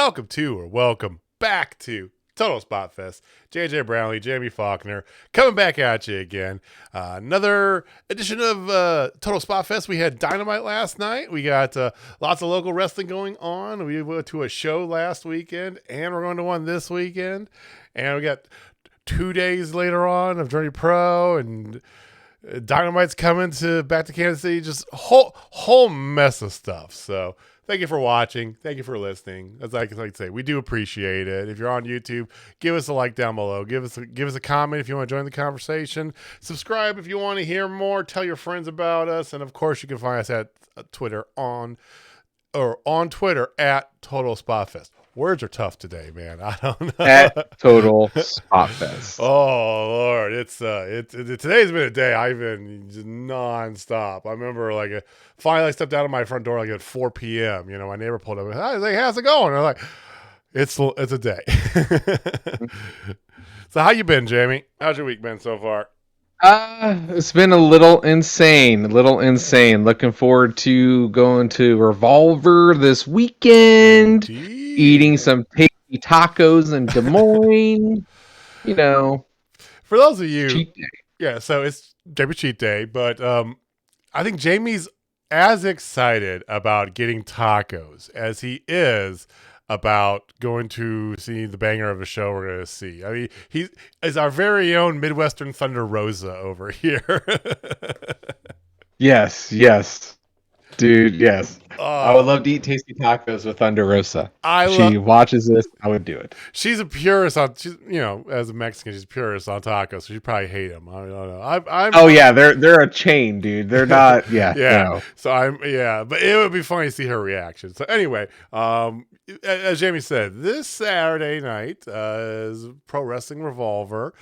welcome back to Total Spotfest. JJ Brownlee, Jamie Faulkner, coming back at you again. Another edition of Total Spotfest. We had Dynamite last night. We got lots of local wrestling going on. We went to a show last weekend, and we're going to one this weekend. And we got 2 days later on of Journey Pro, and Dynamite's coming back to Kansas City. Just whole mess of stuff. So thank you for watching. Thank you for listening. As I like to say, we do appreciate it. If you're on YouTube, give us a like down below. Give us a comment if you want to join the conversation. Subscribe if you want to hear more. Tell your friends about us, and of course, you can find us at Twitter on Twitter at Total Spotfest. Words are tough today, man. I don't know. At Total Spotfest. Oh Lord, it's today's been a day I've been just nonstop. I remember finally I stepped out of my front door at 4 p.m. You know, my neighbor pulled up and I was like, "How's it going?" And I'm like, "It's a day." So how you been, Jamie? How's your week been so far? It's been a little insane. Looking forward to going to Revolver this weekend. Indeed. Eating some tasty tacos in Des Moines. You know, for those of you, cheat day. Yeah. So it's Jamie cheat day, but I think Jamie's as excited about getting tacos as he is about going to see the banger of a show we're going to see. I mean, he is our very own Midwestern Thunder Rosa over here. Yes. Dude, yes. I would love to eat tasty tacos with Thunder Rosa. She watches this, I would do it. She's a purist as a Mexican, she's a purist on tacos, so she'd probably hate them. I don't know. Yeah, they're a chain, dude. They're not. Yeah. No. So but it would be funny to see her reaction. So anyway, as Jamie said, this Saturday night is Pro Wrestling Revolver,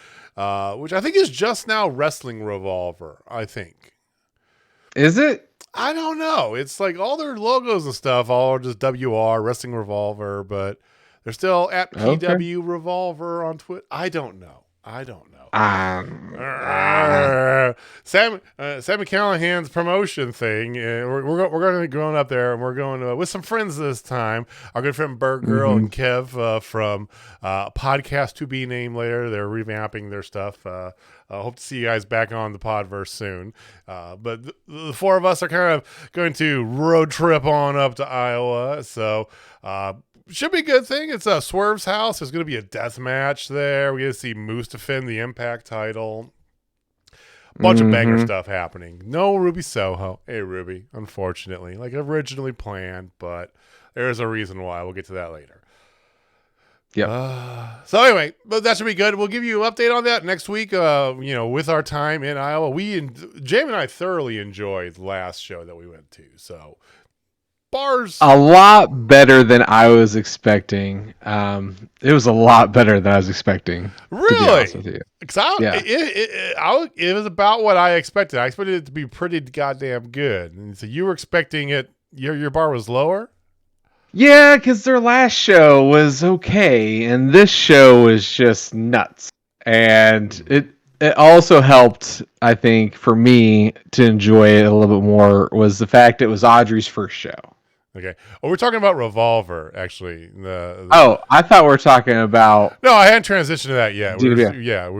which I think is just now Wrestling Revolver. I think. Is it? I don't know. It's like all their logos and stuff, all just WR, Wrestling Revolver, but they're still at PW Revolver on Twitter. I don't know. Sam Callahan's promotion thing. We're going to be going up there, and we're going with some friends this time. Our good friend Bird Girl and Kev from Podcast to Be Named later. They're revamping their stuff. Hope to see you guys back on the Podverse soon. But the four of us are kind of going to road trip on up to Iowa. So should be a good thing. It's Swerve's house. There's going to be a death match there. We're going to see Moose defend the Impact title. Bunch of banger stuff happening. No Ruby Soho. Hey, Ruby, unfortunately. Like originally planned, but there's a reason why. We'll get to that later. Yeah. So anyway, but that should be good. We'll give you an update on that next week. With our time in Iowa, Jamie and I thoroughly enjoyed the last show that we went to. So bars a lot better than I was expecting. It was a lot better than I was expecting. Really? To be honest with you. It was about what I expected. I expected it to be pretty goddamn good. And so you were expecting it. Your bar was lower. Yeah, because their last show was okay, and this show was just nuts. And it also helped, I think, for me to enjoy it a little bit more was the fact it was Audrey's first show. Okay. Well, we're talking about Revolver, actually. I thought we were talking about... No, I hadn't transitioned to that yet. We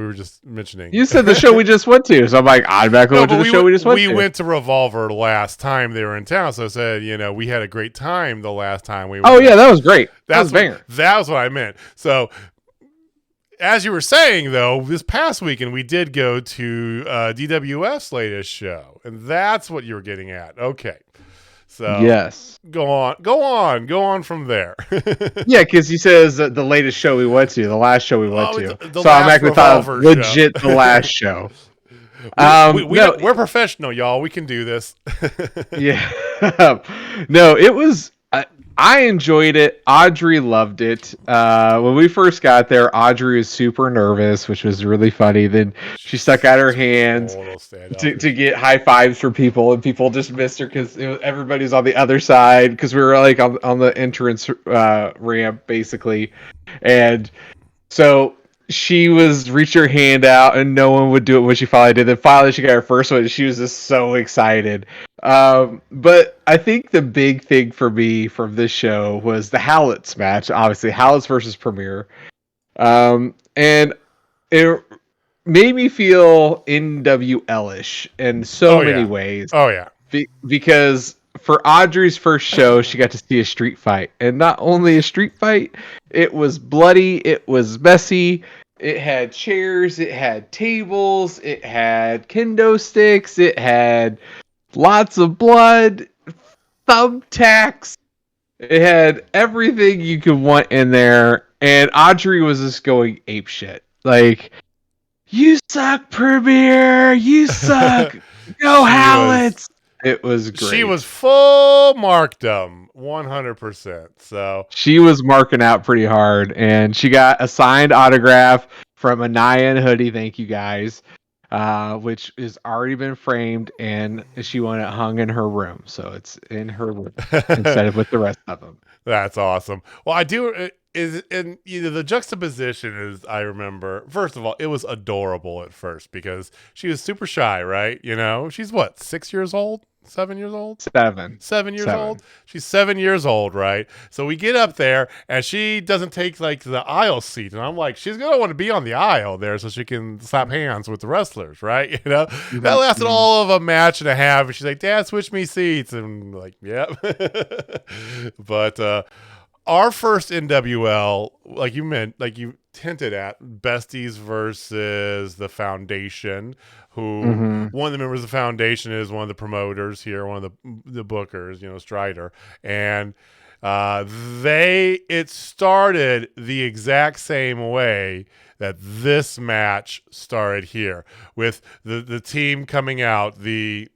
were just mentioning... You said the show we just went to, so I'm like, I'm back over to the show we just went to. We went to Revolver last time they were in town, so I said, we had a great time the last time we went. Oh, yeah, that was great. That was banger. That was what I meant. So... As you were saying, though, this past weekend we did go to DWF's latest show, and that's what you were getting at. Okay. So yes, go on from there. Yeah, because he says the latest show we went to, the last show we went to. So I'm actually thought legit the last show. We're professional, y'all. We can do this. Yeah. No, it was. I enjoyed it. Audrey loved it. When we first got there, Audrey was super nervous, which was really funny. Then she stuck out her hands to get high fives for people, and people just missed her because everybody's on the other side because we were like on the entrance ramp, basically. And so she was reach her hand out, and no one would do it when she finally did. Then finally she got her first one, and she was just so excited. But I think the big thing for me from this show was the Howlett's match. Obviously, Howlett's versus Premier. And it made me feel NWL-ish in so many ways. Oh, yeah. Because for Audrey's first show, she got to see a street fight. And not only a street fight, it was bloody, it was messy, it had chairs, it had tables, it had kendo sticks, it had lots of blood, thumbtacks. It had everything you could want in there. And Audrey was just going apeshit. Like, you suck, Premier! You suck! Go Howlett's! It was great. She was full markdom, 100%. So she was marking out pretty hard, and she got a signed autograph from Anaya and Hoodie. Thank you guys, which has already been framed, and she wanted it hung in her room, so it's in her room instead of with the rest of them. That's awesome. Well, I do. And the juxtaposition is, I remember, first of all, it was adorable at first because she was super shy, right? She's what, 6 years old? 7 years old? 7 years old? She's 7 years old, right? So we get up there and she doesn't take like the aisle seat. And I'm like, she's going to want to be on the aisle there so she can slap hands with the wrestlers, right? That lasted all of a match and a half. And she's like, Dad, switch me seats. And I'm like, yep. But, our first NWL, like you hinted at, Besties versus the Foundation, who one of the members of the Foundation is one of the promoters here, one of the bookers, Strider. And it started the exact same way that this match started here, with the team coming out, the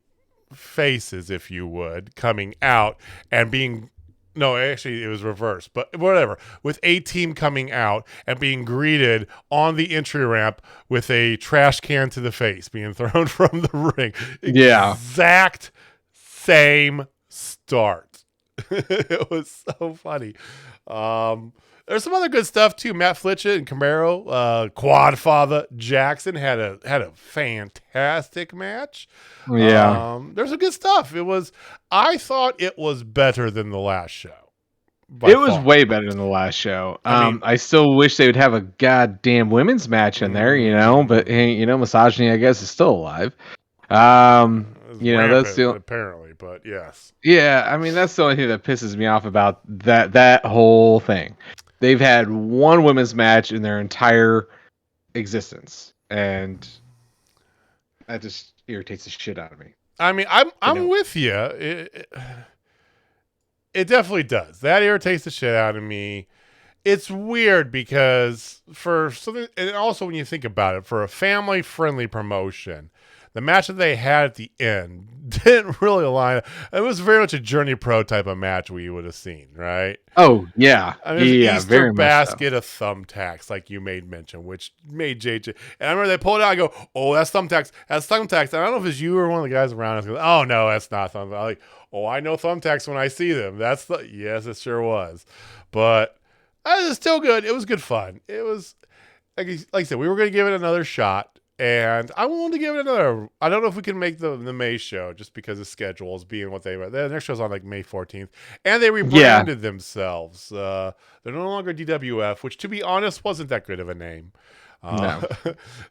faces, if you would, coming out and being... No, actually, it was reversed, but whatever. With a team coming out and being greeted on the entry ramp with a trash can to the face being thrown from the ring. Yeah. Exact same start. It was so funny. There's some other good stuff too. Matt Fletcher and Camaro, Quadfather Jackson had a fantastic match. Yeah. There's some good stuff. I thought it was better than the last show. It was way better than the last show. I still wish they would have a goddamn women's match in there, but hey, misogyny, I guess, is still alive. That's apparently, but yes. Yeah, that's the only thing that pisses me off about that whole thing. They've had one women's match in their entire existence, and that just irritates the shit out of me. I'm with you. It definitely does. That irritates the shit out of me. It's weird because for something, and also when you think about it, for a family-friendly promotion, the match that they had at the end didn't really align. It was very much a Journey Pro type of match we would have seen, right? Oh, yeah. Easter very basket much of thumbtacks, like you made mention, which made JJ. And I remember they pulled it out. I go, oh, that's thumbtacks. That's thumbtacks. And I don't know if it's you or one of the guys around us. Goes, oh, no, that's not thumbtacks. I'm like, oh, I know thumbtacks when I see them. Yes, it sure was. But it was still good. It was good fun. It was, like I said, we were going to give it another shot. And I wanted to give it another. I don't know if we can make the May show just because of schedules being what they were. The next show's on like May 14th. And they rebranded themselves. They're no longer DWF, which to be honest wasn't that good of a name. No.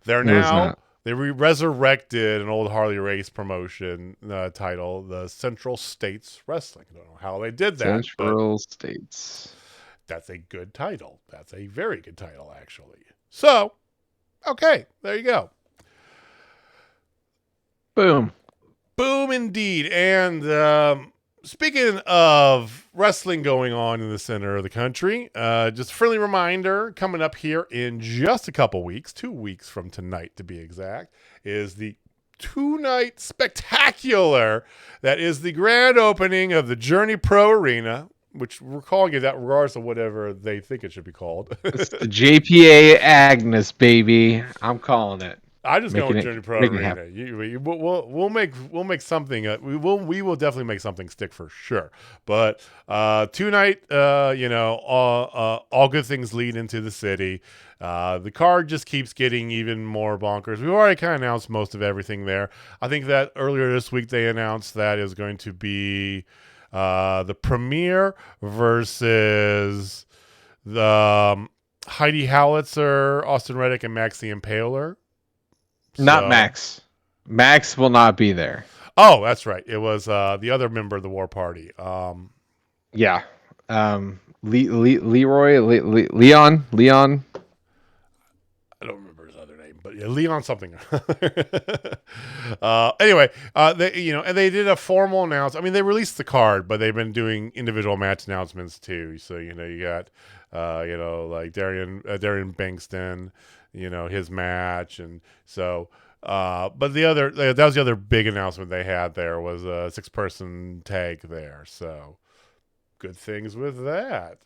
They're now, they resurrected an old Harley Race promotion title, the Central States Wrestling. I don't know how they did that. Central States. That's a good title. That's a very good title, actually. So, okay, there you go. Boom indeed. And speaking of wrestling going on in the center of the country, just a friendly reminder, coming up here in just a couple weeks, 2 weeks from tonight to be exact, is the 2-night spectacular that is the grand opening of the Journey Pro Arena, which we're calling it that regardless of whatever they think it should be called. It's the JPA Agnes, baby. I'm calling it. I just go with Journey Pro Arena. We'll make something. We will definitely make something stick for sure. But tonight, all good things lead into the city. The card just keeps getting even more bonkers. We've already kind of announced most of everything there. I think that earlier this week they announced that it was going to be the Premier versus the Heidi Howitzer, Austin Reddick, and Max the Impaler. Not Max. Max will not be there. Oh, that's right. It was the other member of the War Party. Yeah. Leon. I don't remember his other name, but yeah, Leon something. Anyway, they did a formal announcement. I mean, they released the card, but they've been doing individual match announcements too. So you got, like Darian Bankston, his match, and so. But that was the other big announcement they had. There was a 6-person tag there, so good things with that.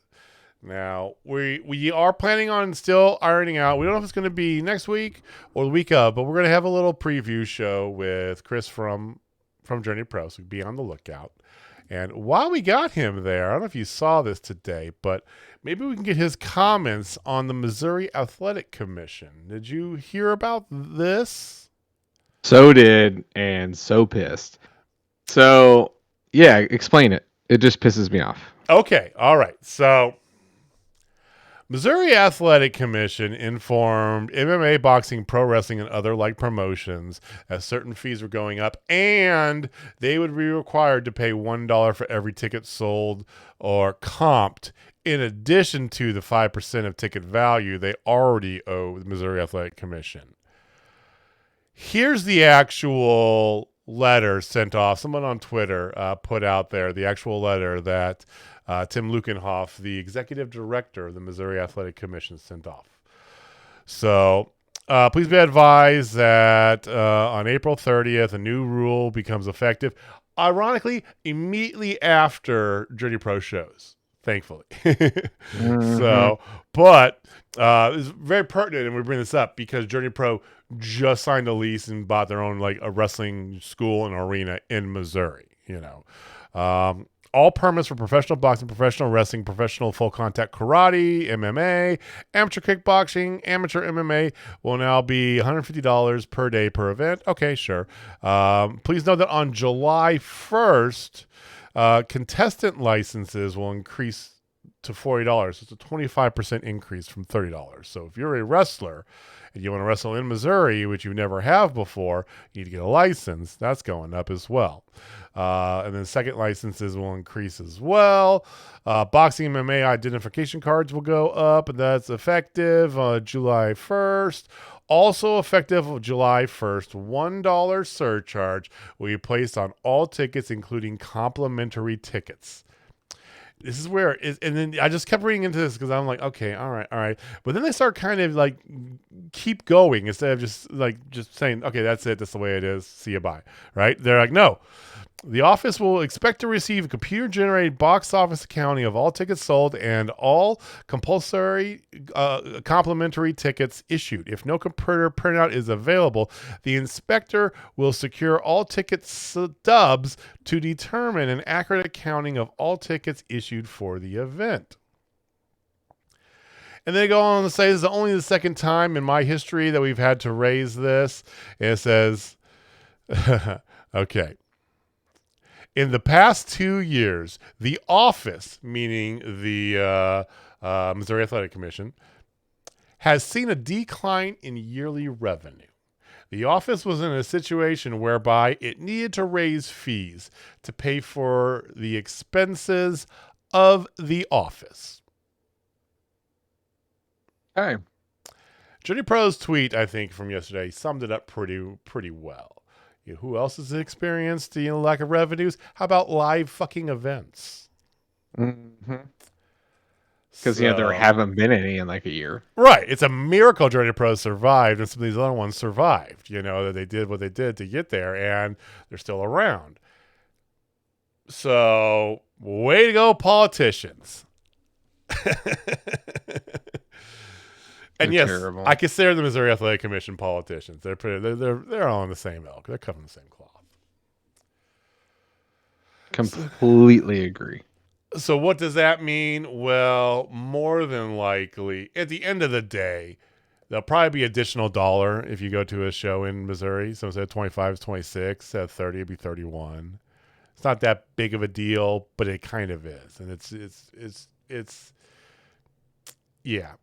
Now, we are planning on still ironing out. We don't know if it's going to be next week or the week of, but we're going to have a little preview show with Chris from Journey Pro, so be on the lookout. And while we got him there, I don't know if you saw this today, but maybe we can get his comments on the Missouri Athletic Commission. Did you hear about this? So did, and so pissed. So, yeah, explain it. It just pisses me off. Okay, all right. So Missouri Athletic Commission informed MMA, boxing, pro wrestling, and other like promotions as certain fees were going up, and they would be required to pay $1 for every ticket sold or comped, in addition to the 5% of ticket value they already owe the Missouri Athletic Commission. Here's the actual letter sent off. Someone on Twitter put out there the actual letter that Tim Lukenhoff, the executive director of the Missouri Athletic Commission, sent off. So please be advised that on April 30th, a new rule becomes effective, ironically, immediately after Journey Pro shows, thankfully. Mm-hmm. So, but it's very pertinent, and we bring this up because Journey Pro just signed a lease and bought their own like a wrestling school and arena in Missouri. All permits for professional boxing, professional wrestling, professional full contact karate, MMA, amateur kickboxing, amateur MMA will now be $150 per day per event. Okay, sure. Please note that on July 1st, contestant licenses will increase to $40. It's a 25% increase from $30. So if you're a wrestler and you want to wrestle in Missouri, which you never have before, you need to get a license. That's going up as well. And then second licenses will increase as well. Boxing MMA identification cards will go up, and that's effective July 1st. Also effective July 1st, $1 surcharge will be placed on all tickets, including complimentary tickets. This is where and then I just kept reading into this because I'm like, okay, all right. But then they start kind of like keep going instead of just saying, okay, that's it. That's the way it is. See you, bye. Right? They're like, no. The office will expect to receive a computer-generated box office accounting of all tickets sold and all compulsory complimentary tickets issued. If no computer printout is available, the inspector will secure all ticket stubs to determine an accurate accounting of all tickets issued for the event. And they go on to say this is only the second time in my history that we've had to raise this. And it says, okay. In the past 2 years, the office, meaning the Missouri Athletic Commission, has seen a decline in yearly revenue. The office was in a situation whereby it needed to raise fees to pay for the expenses of the office. Okay. Journey Pro's tweet, I think, from yesterday summed it up pretty well. Who else has experienced the lack of revenues? How about live fucking events? Mm-hmm. Because there haven't been any in like a year. Right. It's a miracle Journey Pro survived, and some of these other ones survived. That they did what they did to get there, and they're still around. So, way to go, politicians. And yes, terrible. I consider the Missouri Athletic Commission politicians. They're all in the same ilk. They're covering the same cloth. Completely agree. So what does that mean? Well, more than likely, at the end of the day, there'll probably be additional dollar if you go to a show in Missouri. So instead of 25 is 26, at 30 it'd be 31. It's not that big of a deal, but it kind of is. And it's yeah.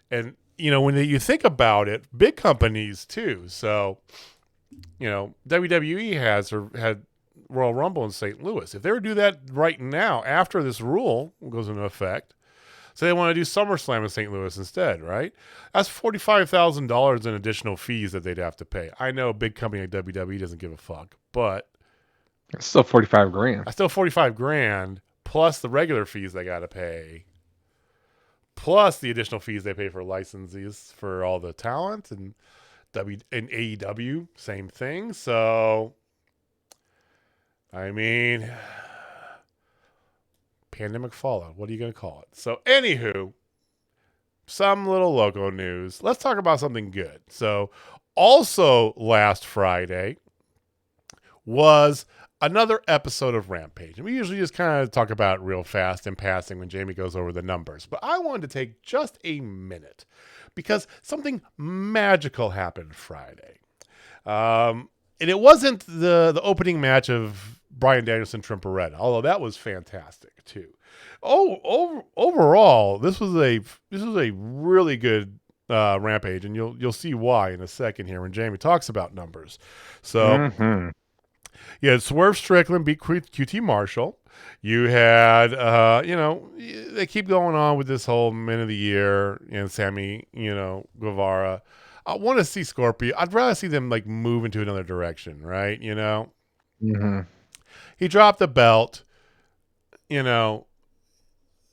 And when you think about it, big companies too. So, WWE had Royal Rumble in St. Louis. If they were to do that right now, after this rule goes into effect, so they want to do SummerSlam in St. Louis instead, right? That's $45,000 in additional fees that they'd have to pay. I know a big company like WWE doesn't give a fuck, but it's still $45,000. That's still $45,000 plus the regular fees they got to pay, plus the additional fees they pay for licensees for all the talent, and AEW, same thing. So, I mean, pandemic fallout. What are you going to call it? So, anywho, some little local news. Let's talk about something good. So, also last Friday was another episode of Rampage. And we usually just kind of talk about it real fast in passing when Jamie goes over the numbers. But I wanted to take just a minute because something magical happened Friday. And it wasn't the opening match of Bryan Danielson Trent-Beretta, although that was fantastic too. Overall, this was a really good Rampage, and you'll see why in a second here when Jamie talks about numbers. So, you had Swerve Strickland beat QT Marshall. You had, they keep going on with this whole Men of the Year and Sammy, Guevara. I want to see Scorpio. I'd rather see them move into another direction, right? He dropped the belt.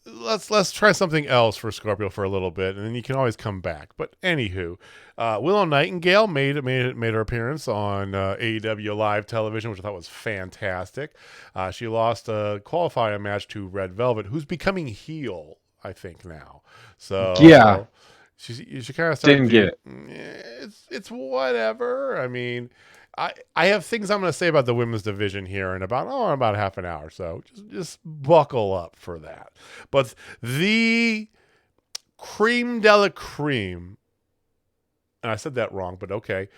Let's try something else for Scorpio for a little bit, and then you can always come back. But anywho, Willow Nightingale made her appearance on AEW Live Television, which I thought was fantastic. She lost a qualifying match to Red Velvet, who's becoming heel, I think now. So yeah, she kind of didn't get it. It's whatever. I mean, I have things I'm going to say about the women's division here in about half an hour, so just buckle up for that. But the creme de la creme, and I said that wrong, but okay.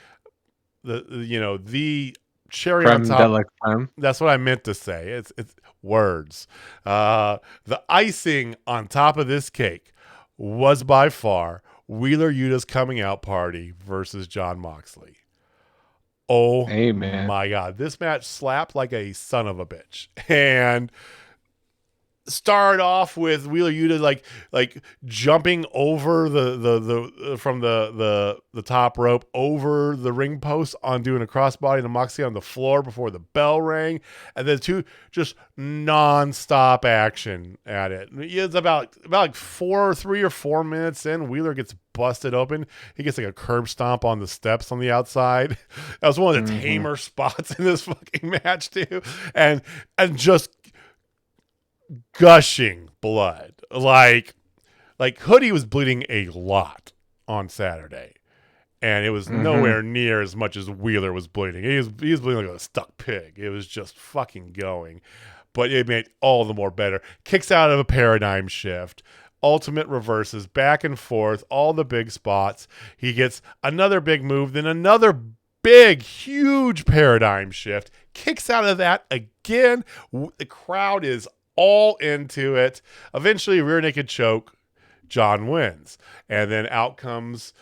The cherry creme on top. de la creme. That's what I meant to say. It's words. The icing on top of this cake was by far Wheeler Yuta's coming out party versus Jon Moxley. Oh, Amen. My God. This match slapped like a son of a bitch. And started off with Wheeler Yuta like jumping over the from the top rope over the ring post on doing a crossbody to Moxley on the floor before the bell rang, and then two just non-stop action at it. It's about 3 or 4 minutes in, Wheeler gets busted open. He gets a curb stomp on the steps on the outside. That was one of the tamer spots in this fucking match too, and just gushing blood. Like Hoodie was bleeding a lot on Saturday, and it was nowhere near as much as Wheeler was bleeding. He was bleeding like a stuck pig. It was just fucking going, but it made all the more better. Kicks out of a paradigm shift, ultimate reverses, back and forth, all the big spots. He gets another big move, then another big, huge paradigm shift. Kicks out of that again. The crowd is all into it. Eventually, rear naked choke. John wins, and then out comes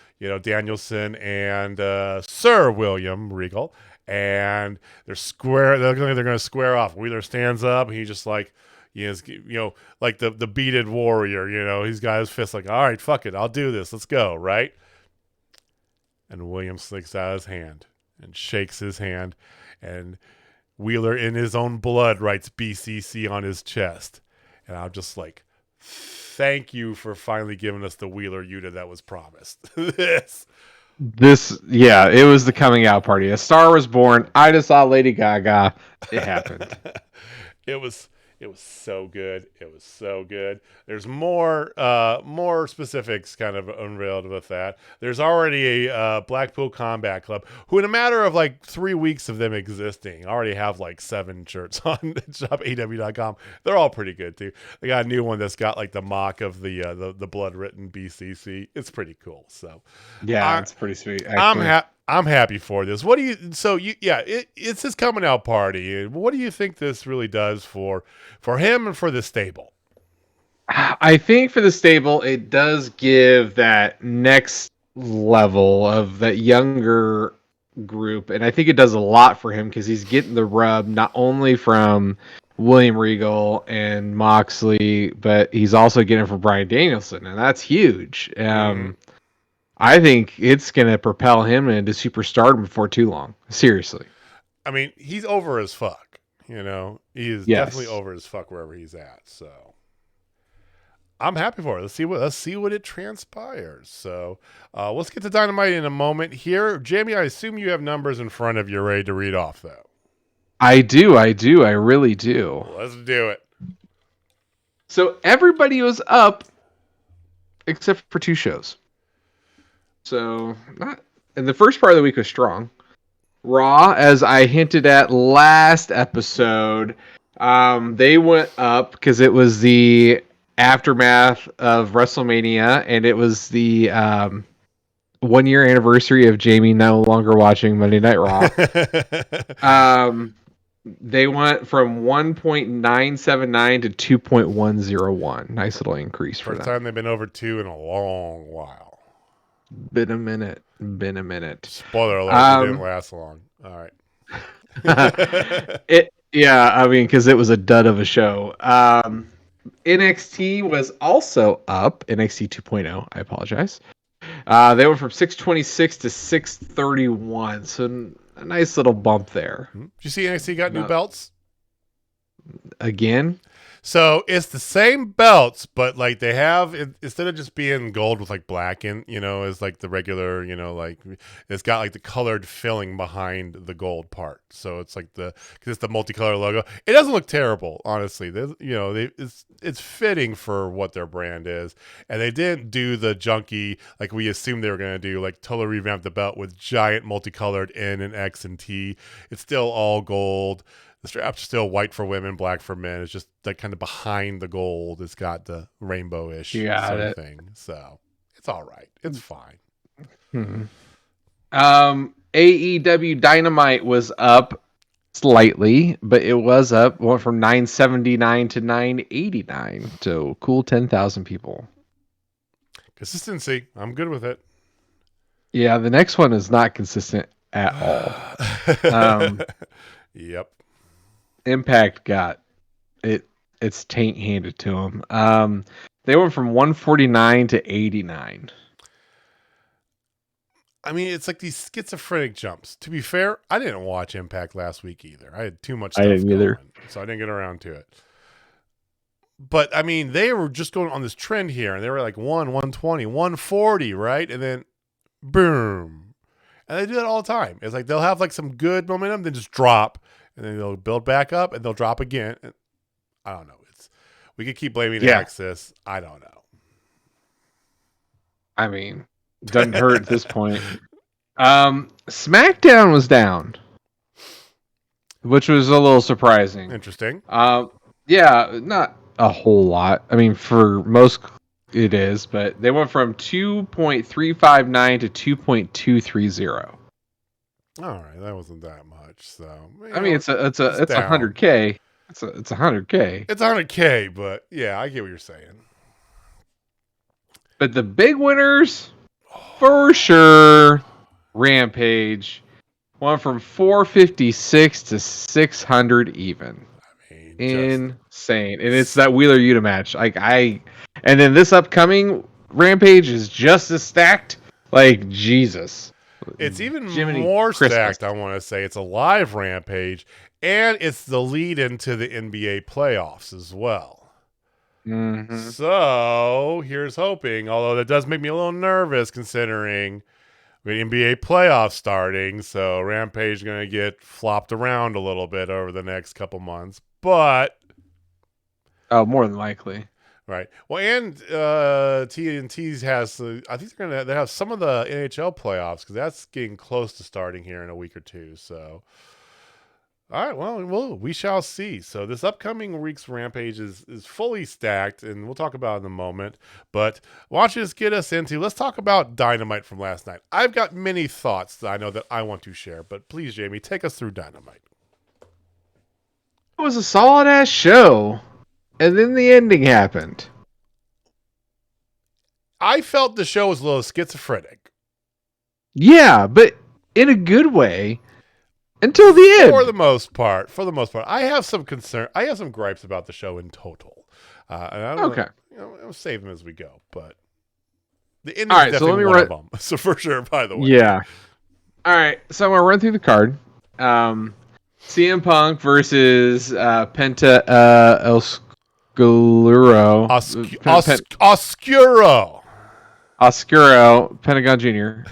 Danielson and Sir William Regal, and they're square. They're going to square off. Wheeler stands up, and he just like the beaded warrior. He's got his fist like, all right, fuck it, I'll do this. Let's go, right? And William slicks out his hand and shakes his hand, and Wheeler, in his own blood, writes BCC on his chest. And I'm just like, thank you for finally giving us the Wheeler Yuta that was promised. Yeah, it was the coming out party. A star was born. I just saw Lady Gaga. It happened. It was It was so good. It was so good. There's more specifics kind of unveiled with that. There's already a Blackpool Combat Club who, in a matter of like 3 weeks of them existing, already have like 7 shirts on shopaw.com. They're all pretty good too. They got a new one that's got like the mock of the blood written BCC. It's pretty cool. So Yeah, it's pretty sweet. Actually. I'm happy for this. What do you? So it's his coming out party. What do you think this really does for him and for the stable? I think for the stable, it does give that next level of that younger group, and I think it does a lot for him because he's getting the rub not only from William Regal and Moxley, but he's also getting it from Bryan Danielson, and that's huge. I think it's going to propel him into superstardom before too long. Seriously. I mean, he's over as fuck. You know, he is definitely over as fuck wherever he's at. So I'm happy for it. Let's see what it transpires. So let's get to Dynamite in a moment here. Jamie, I assume you have numbers in front of you ready to read off, though. I do. I really do. Let's do it. So everybody was up except for 2 shows. So, and the first part of the week was strong. Raw, as I hinted at last episode, they went up because it was the aftermath of WrestleMania, and it was the 1-year anniversary of Jamie no longer watching Monday Night Raw. They went from 1.979 to 2.101. Nice little increase for them. First time they've been over 2 in a long while. Been a minute. Spoiler alert, it didn't last long. All right. Because it was a dud of a show. NXT was also up. NXT 2.0, I apologize. They went from 626 to 631, so a nice little bump there. Did you see NXT got new belts? Again? So it's the same belts, but like they have, instead of just being gold with like black and is like the regular, like it's got like the colored filling behind the gold part. So it's like because it's the multicolor logo. It doesn't look terrible, honestly. It's fitting for what their brand is, and they didn't do the junky like we assumed they were going to do, like totally revamp the belt with giant multicolored N and X and T. It's still all gold. The straps are still white for women, black for men. It's just like kind of behind the gold. It's got the rainbow-ish sort of thing. So it's all right. It's fine. AEW Dynamite was up slightly, but it was up. Went from 979 to 989. So cool 10,000 people. Consistency. I'm good with it. Yeah, the next one is not consistent at all. Yep. Impact got its taint handed to them. They went from 149 to 89. I mean, it's like these schizophrenic jumps. To be fair, I didn't watch Impact last week either. I had too much stuff I didn't either. So I didn't get around to it. But, I mean, they were just going on this trend here, and they were like 120, 140, right? And then, boom. And they do that all the time. It's like they'll have like some good momentum, then just drop. And then they'll build back up, and they'll drop again. I don't know. We could keep blaming Axis. I don't know. I mean, doesn't hurt at this point. SmackDown was down, which was a little surprising. Interesting. Yeah, not a whole lot. I mean, for most it is, but they went from 2.359 to 2.230. All right, that wasn't that much. So I mean, it's 100K. It's 100K. It's 100K, but yeah, I get what you're saying. But the big winners, for sure, Rampage went from 456 to 600 even. I mean, insane. And it's that Wheeler Yuta match. And then this upcoming Rampage is just as stacked. Like, Jesus. It's even more stacked, I want to say. It's a live Rampage, and it's the lead into the NBA playoffs as well. Mm-hmm. So, here's hoping, although that does make me a little nervous considering the NBA playoffs starting, so Rampage is going to get flopped around a little bit over the next couple months. But Oh, more than likely. Right. Well, and TNT's has, I think they have some of the NHL playoffs because that's getting close to starting here in a week or two. So, all right. Well, we shall see. So this upcoming week's Rampage is fully stacked, and we'll talk about it in a moment. But why don't you just get us into? Let's talk about Dynamite from last night. I've got many thoughts that I know that I want to share, but please, Jamie, take us through Dynamite. It was a solid ass show. And then the ending happened. I felt the show was a little schizophrenic. Yeah, but in a good way. Until the end. For the most part. I have some concern. I have some gripes about the show in total. And I don't know, I'll save them as we go. But the ending is definitely one of them. So for sure, by the way. Yeah. All right. So I'm going to run through the card. CM Punk versus Penta Oscuro. Oscuro, Pentagon Jr.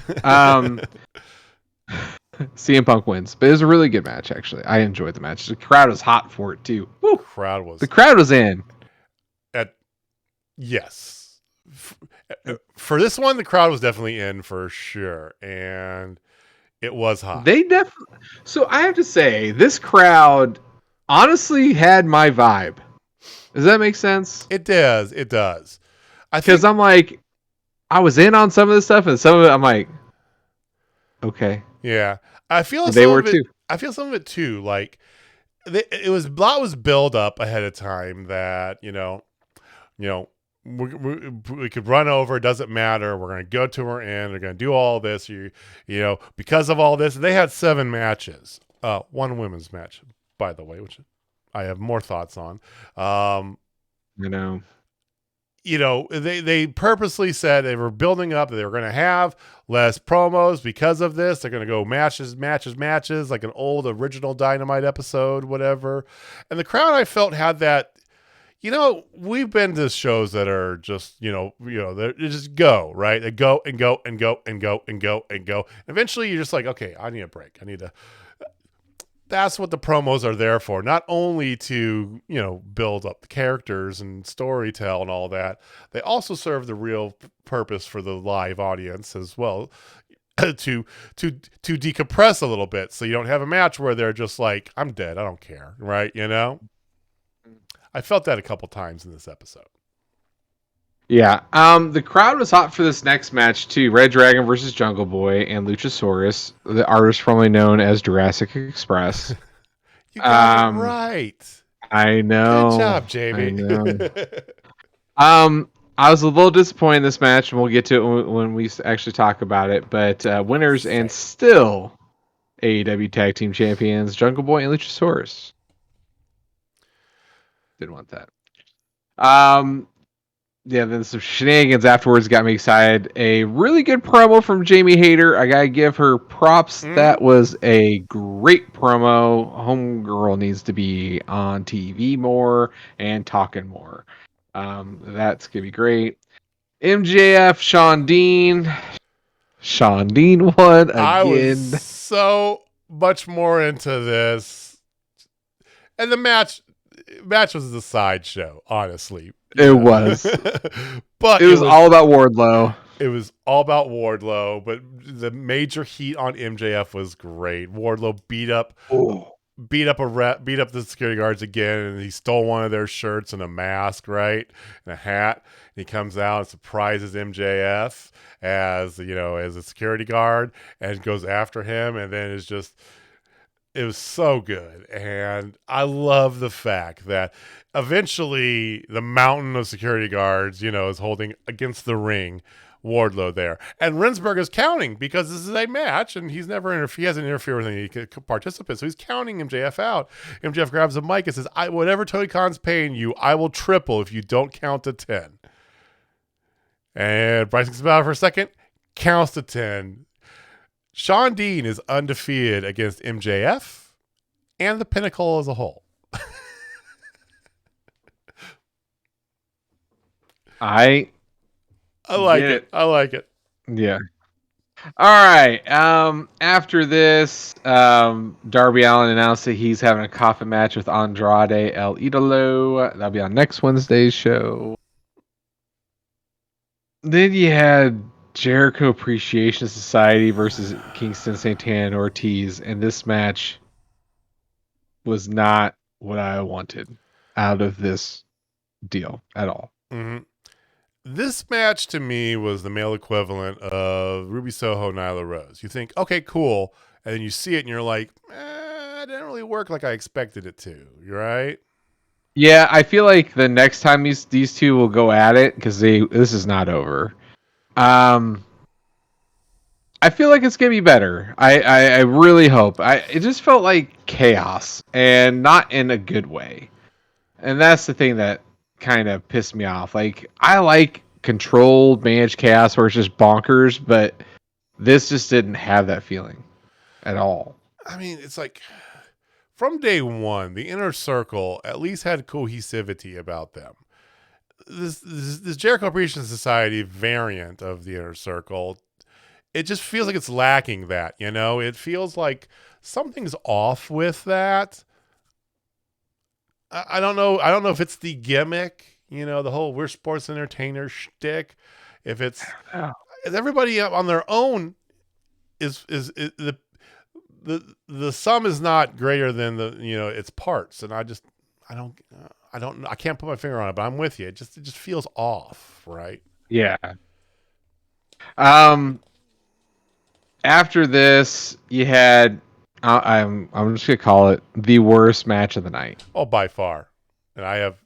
CM Punk wins, but it was a really good match. Actually, I enjoyed the match. The crowd was hot for it too. Woo! The crowd was in. Yes, for this one, the crowd was definitely in for sure, and it was hot. So I have to say, this crowd honestly had my vibe. Does that make sense? It does. Because I'm like, I was in on some of this stuff, and some of it, I'm like, okay. Yeah, I feel they were too. I feel some of it too. Like it was a lot was build up ahead of time that we could run over. It doesn't matter. We're going to go to her end. We're going to do all this. Because of all this, they had 7 matches. One women's match, by the way, which I have more thoughts on. They purposely said they were building up that they were going to have less promos because of this. They're going to go matches, like an old original Dynamite episode, whatever. And the crowd, I felt, had that. We've been to shows that are just, they just go, right? They go and go and go and go and go and go. Eventually, you're just like, okay, I need a break. That's what the promos are there for. Not only to, build up the characters and story tell and all that. They also serve the real purpose for the live audience as well. to decompress a little bit. So you don't have a match where they're just like, I'm dead. I don't care. Right. I felt that a couple times in this episode. Yeah. The crowd was hot for this next match too. Red Dragon versus Jungle Boy and Luchasaurus, the artist formerly known as Jurassic Express. You got it right. I know. Good job, Jamie. I was a little disappointed in this match, and we'll get to it when we actually talk about it. But winners and still AEW Tag Team Champions, Jungle Boy and Luchasaurus. Didn't want that. Then some shenanigans afterwards got me excited. A really good promo from Jamie Hayter. I gotta give her props. That was a great promo. Homegirl needs to be on TV more and talking more. That's gonna be great. MJF, Sean Dean. Sean Dean won again. I was so much more into this, and the match was a sideshow, honestly. It was. But it was all about Wardlow. It was all about Wardlow, but the major heat on MJF was great. Wardlow beat up the security guards again, and he stole one of their shirts and a mask, right? And a hat. And he comes out and surprises MJF as a security guard and goes after him, and then it was so good. And I love the fact that eventually the mountain of security guards, is holding against the ring Wardlow there. And Rinsberg is counting because this is a match and he hasn't interfered with any participants. So he's counting MJF out. MJF grabs the mic and says, whatever Tony Khan's paying you, I will triple if you don't count to 10. And Bryce thinks about it for a second, counts to 10. Sean Dean is undefeated against MJF and the Pinnacle as a whole. I like it. I like it. Yeah. All right. After this, Darby Allin announced that he's having a coffin match with Andrade El Idolo. That'll be on next Wednesday's show. Then you had Jericho Appreciation Society versus Kingston Santana and Ortiz, and this match was not what I wanted out of this deal at all. Mm-hmm. This match to me was the male equivalent of Ruby Soho, Nyla Rose. You think, okay, cool. And then you see it and you're like, it didn't really work like I expected it to. You're right. Yeah, I feel like the next time these two will go at it, because this is not over. I feel like it's gonna be better. I really hope. It just felt like chaos, and not in a good way. And that's the thing that kind of pissed me off. Like, I like controlled managed chaos where it's just bonkers, but this just didn't have that feeling at all. I mean, it's like from day one, the Inner Circle at least had cohesivity about them. This Jericho Appreciation Society variant of the Inner Circle, it just feels like it's lacking that, you know? It feels like something's off with that. I don't know. I don't know if it's the gimmick, you know, the whole we're sports entertainer shtick. If it's everybody on their own is the sum is not greater than the, you know, its parts, and I don't I can't put my finger on it, but I'm with you. It just feels off, right? Yeah. After this, you had I'm just gonna call it the worst match of the night. Oh, by far. And I have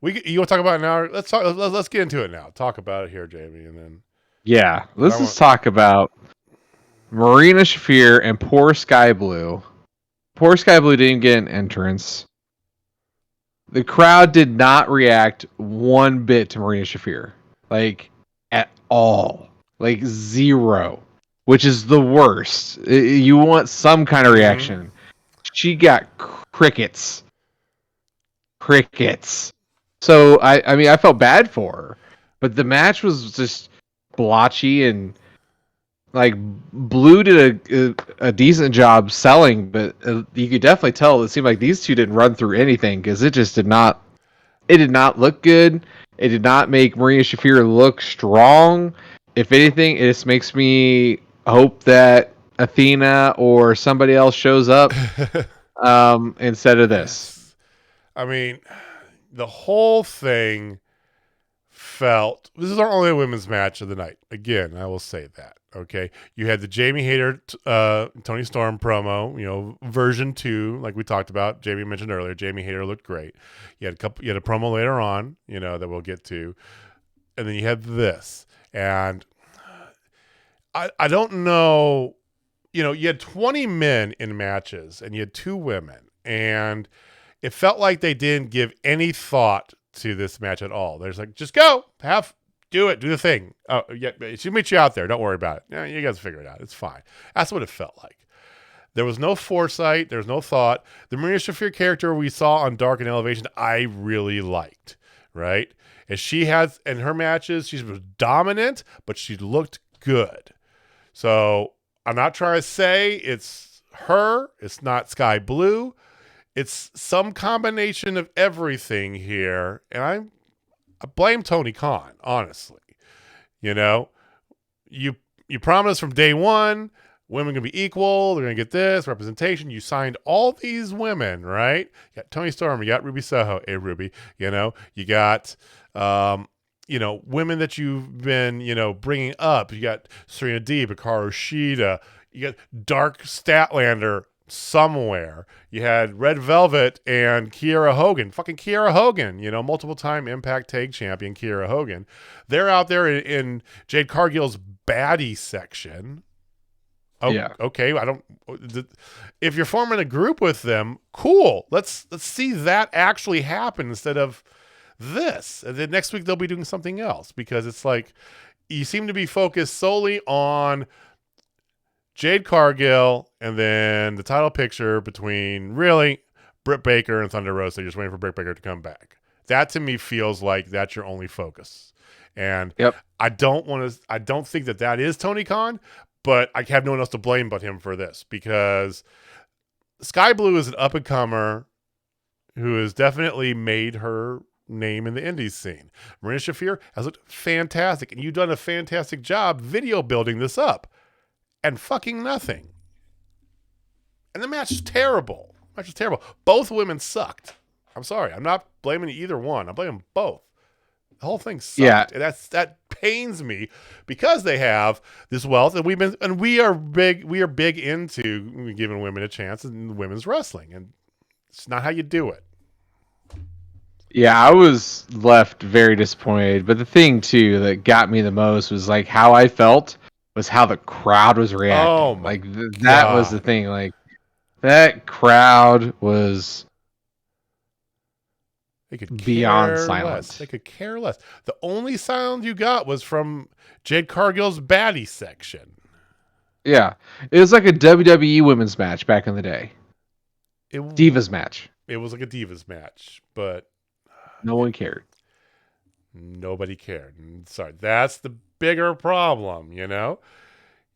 you want to talk about it now? Let's get into it now. Talk about it here, Jamie, and then Yeah, let's just talk about Marina Shafir and poor Sky Blue. Poor Sky Blue didn't get an entrance. The crowd did not react one bit to Marina Shafir, like at all, like zero, which is the worst. You want some kind of reaction. Mm-hmm. She got crickets. So I mean, I felt bad for her, but the match was just blotchy, and like Blue did a decent job selling, but you could definitely tell it seemed like these two didn't run through anything, because it just did not look good. It did not make Marina Shafir look strong. If anything, it just makes me hope that Athena or somebody else shows up instead of this. Yes. I mean, the whole thing felt, this is our only women's match of the night. Again, I will say that. Okay, you had the Jamie Hayter, Tony Storm promo, you know, version 2, like we talked about. Jamie mentioned earlier. Jamie Hayter looked great. You had a promo later on, you know, that we'll get to, and then you had this, and I don't know, you know, you had 20 men in matches, and you had 2 women, and it felt like they didn't give any thought to this match at all. There's like, just go, do the thing. Oh, yeah, she'll meet you out there. Don't worry about it. Yeah, you guys figure it out. It's fine. That's what it felt like. There was no foresight. There was no thought. The Marina Shafir character we saw on Dark and Elevation, I really liked, right? And she has, in her matches, she was dominant, but she looked good. So I'm not trying to say it's her. It's not Sky Blue. It's some combination of everything here. And I blame Tony Khan, honestly. You know, you promised from day one, women can be equal. They're going to get this representation. You signed all these women, right? You got Tony Storm. You got Ruby Soho. Hey, Ruby. You know, you got, you know, women that you've been, you know, bringing up. You got Serena Deeb, Hikaru Shida. You got Dark Statlander somewhere. You had Red Velvet and Kiera Hogan. Fucking Kiera Hogan, you know, multiple time Impact Tag Champion Kiera Hogan. They're out there in Jade Cargill's baddie section. Oh, yeah. Okay. If you're forming a group with them, cool. Let's see that actually happen instead of this. And then next week they'll be doing something else, because it's like you seem to be focused solely on Jade Cargill, and then the title picture between really Britt Baker and Thunder Rosa. You're just waiting for Britt Baker to come back. That to me feels like that's your only focus. And I don't think that is Tony Khan, but I have no one else to blame but him for this, because Skye Blue is an up-and-comer who has definitely made her name in the indies scene. Marina Shafir has looked fantastic, and you've done a fantastic job video building this up, and fucking nothing. And the match is terrible. Both women sucked. I'm sorry. I'm not blaming either one. I'm blaming both. The whole thing sucked. Yeah. And that pains me, because they have this wealth, and we are big into giving women a chance in women's wrestling, and it's not how you do it. Yeah, I was left very disappointed. But the thing too that got me the most was like how I felt was how the crowd was reacting. Oh my like that was the thing. Like that crowd was beyond silent. They could care less. The only sound you got was from Jade Cargill's baddie section. Yeah, it was like a WWE women's match back in the day. Divas match. It was like a Divas match, but no one cared. Nobody cared. Sorry, that's the bigger problem.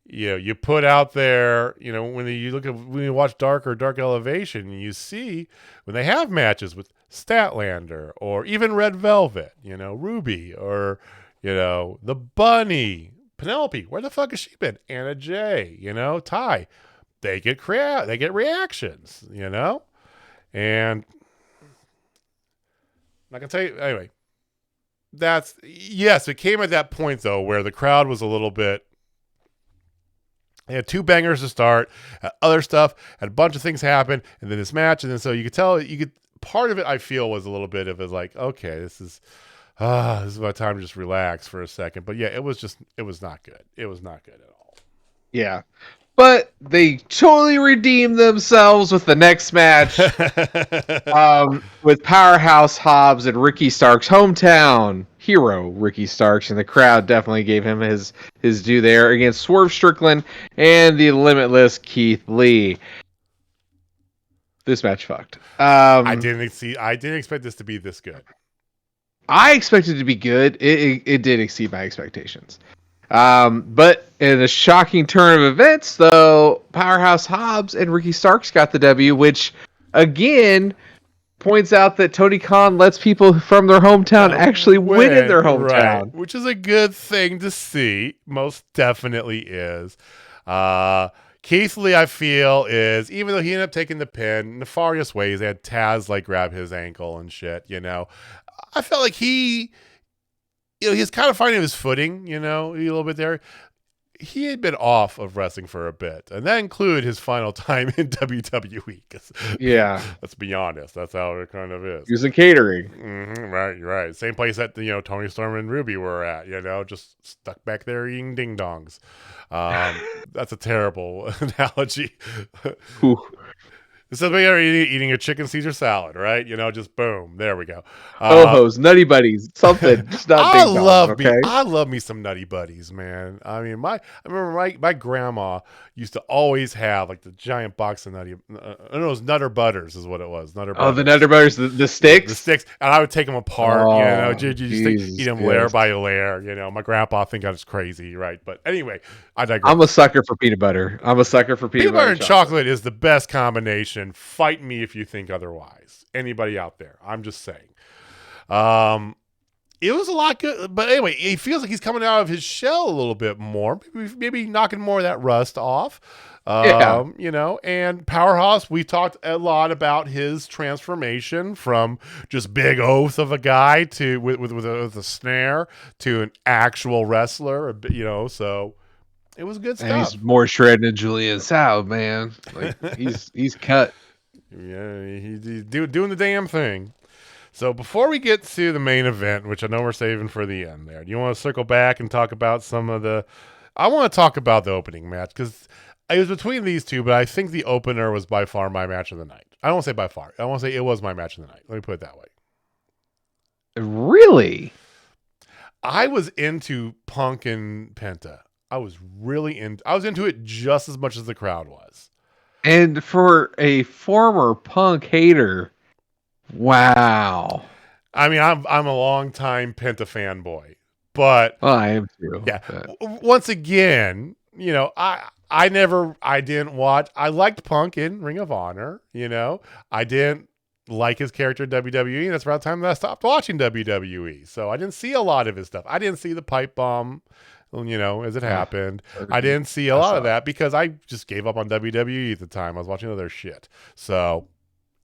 You put out there, when you watch Dark Elevation, you see when they have matches with Statlander or even Red Velvet, Ruby, or the Bunny, Penelope. Where the fuck has she been? Anna Jay, Ty. They get reactions, and I can tell you anyway. It came at that point though where the crowd was a little bit. They had two bangers to start, other stuff, had a bunch of things happen, and then this match, and then so you could tell part of it I feel was a little bit of like, okay, this is about time to just relax for a second. But yeah, it was not good. It was not good at all. Yeah. But they totally redeemed themselves with the next match with Powerhouse Hobbs and Ricky Starks' hometown hero, Ricky Starks, and the crowd definitely gave him his due there against Swerve Strickland and the limitless Keith Lee. This match fucked. I didn't expect this to be this good. I expected it to be good. It did exceed my expectations. But in a shocking turn of events, though, Powerhouse Hobbs and Ricky Starks got the W, which, again, points out that Tony Khan lets people from their hometown actually win in their hometown. Right, which is a good thing to see. Most definitely is. Keith Lee, I feel, is, even though he ended up taking the pin in nefarious ways, they had Taz grab his ankle and shit, I felt like he's kind of finding his footing, a little bit there. He had been off of wrestling for a bit, and that included his final time in WWE. Yeah. Let's be honest. That's how it kind of is. He was in catering. Mm-hmm, right, you're right. Same place that, Tony Storm and Ruby were at, just stuck back there eating ding-dongs. That's a terrible analogy. So we are eating a chicken Caesar salad, right? Just boom. There we go. Ho-hos, Nutty Buddies, something. Just not I love me some Nutty Buddies, man. I mean, I remember my grandma used to always have the giant box of Nutty. It was Nutter Butters is what it was. Nutter Butters. Oh, the Nutter Butters, the sticks? The sticks. And I would take them apart, you just eat them layer by layer. My grandpa I think I was crazy, right? But anyway, I digress. I'm a sucker for peanut butter. Peanut butter and chocolate is the best combination. Fight me if you think otherwise. Anybody out there? I'm just saying. It was a lot good, but anyway, he feels like he's coming out of his shell a little bit more. Maybe knocking more of that rust off. And Powerhouse, we talked a lot about his transformation from just big oath of a guy to with a snare to an actual wrestler. So it was good stuff. And he's more shredded than Julian Sao, man. He's cut. Yeah, he's doing the damn thing. So before we get to the main event, which I know we're saving for the end there, do you want to circle back and talk about some of the... I want to talk about the opening match, because it was between these two, but I think the opener was by far my match of the night. I don't want to say by far. I want to say it was my match of the night. Let me put it that way. Really? I was into Punk and Penta. I was into it just as much as the crowd was. And for a former Punk hater, wow. I mean, I'm a longtime Penta fanboy, but I am too. Yeah. Once again, you know, I didn't watch. I liked Punk in Ring of Honor. You know, I didn't like his character in WWE. And that's around the time that I stopped watching WWE. So I didn't see a lot of his stuff. I didn't see the pipe bomb, you know, as it happened. I didn't see a lot of that because I just gave up on WWE at the time. I was watching other shit. So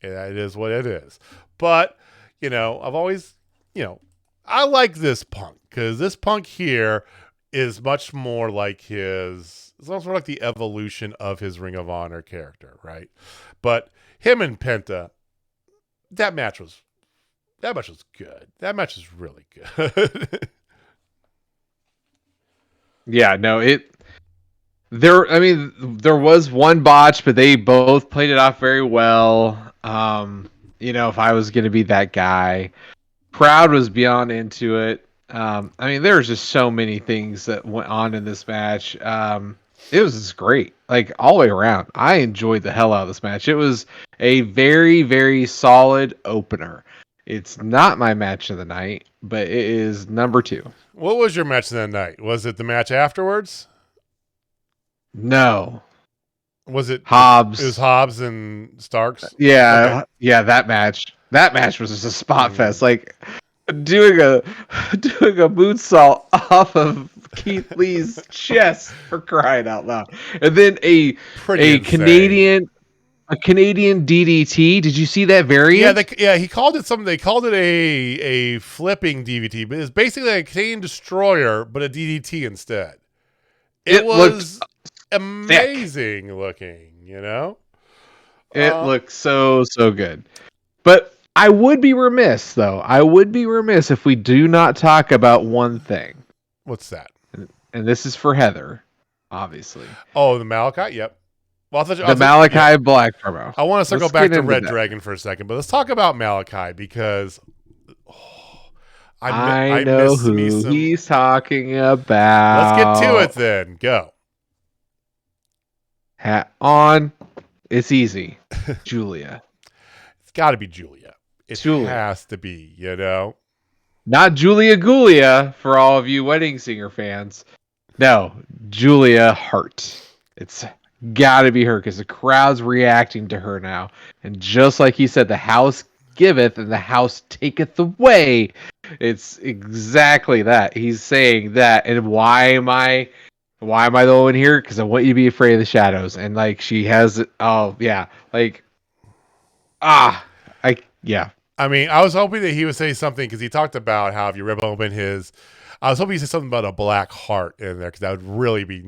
it is what it is. But, you know, I've always, you know, I like this Punk because this Punk here is much more like it's almost more like the evolution of his Ring of Honor character, right? But him and Penta, that match was good. That match is really good. Yeah, no, there was one botch, but they both played it off very well. You know, if I was going to be that guy, crowd was beyond into it. I mean, there was just so many things that went on in this match. It was just great, like all the way around. I enjoyed the hell out of this match. It was a very, very solid opener. It's not my match of the night, but it is number 2. What was your match of the night? Was it the match afterwards? No. Was it Hobbs? It was Hobbs and Starks. Yeah, okay. Yeah. That match was just a spot fest. Like doing a moonsault off of Keith Lee's chest, for crying out loud, and then a Canadian DDT. Did you see that variant? Yeah, he called it something. They called it a flipping DDT, but it's basically a Canadian destroyer, but a DDT instead. It was amazing looking, you know? It looks so good. But I would be remiss, though. I would be remiss if we do not talk about one thing. What's that? And this is for Heather, obviously. Oh, the Malachi? Yep. Well, the Malachi Black promo. I want to circle back to Red Dragon for a second, but let's talk about Malachi because I know who he's talking about. Let's get to it then. Go. Hat on. It's easy. Julia. It's got to be Julia. Julia has to be, you know? Not Julia Gulia for all of you Wedding Singer fans. No, Julia Hart. It's got to be her because the crowd's reacting to her now. And just like he said, the house giveth and the house taketh away. It's exactly that. He's saying that. And why am I the one here? Because I want you to be afraid of the shadows. And like she has, yeah. I mean, I was hoping that he would say something because he talked about how if you rip open his, I was hoping he'd say something about a black heart in there because that would really be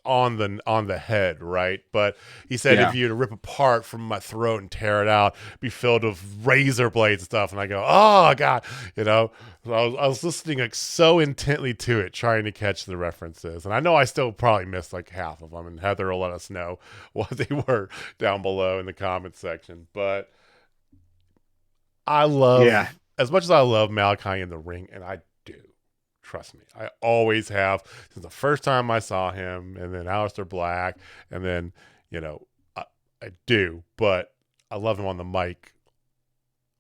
on the head, right? But he said if you were to rip apart from my throat and tear it out, be filled with razor blades and stuff, and I go, oh god, you know. So I was listening like so intently to it, trying to catch the references, and I know I still probably missed like half of them, and Heather will let us know what they were down below in the comments section, but. I love, as much as I love Malachi in the ring, and I do, trust me, I always have since the first time I saw him, and then Aleister Black, and then, you know, I do, but I love him on the mic,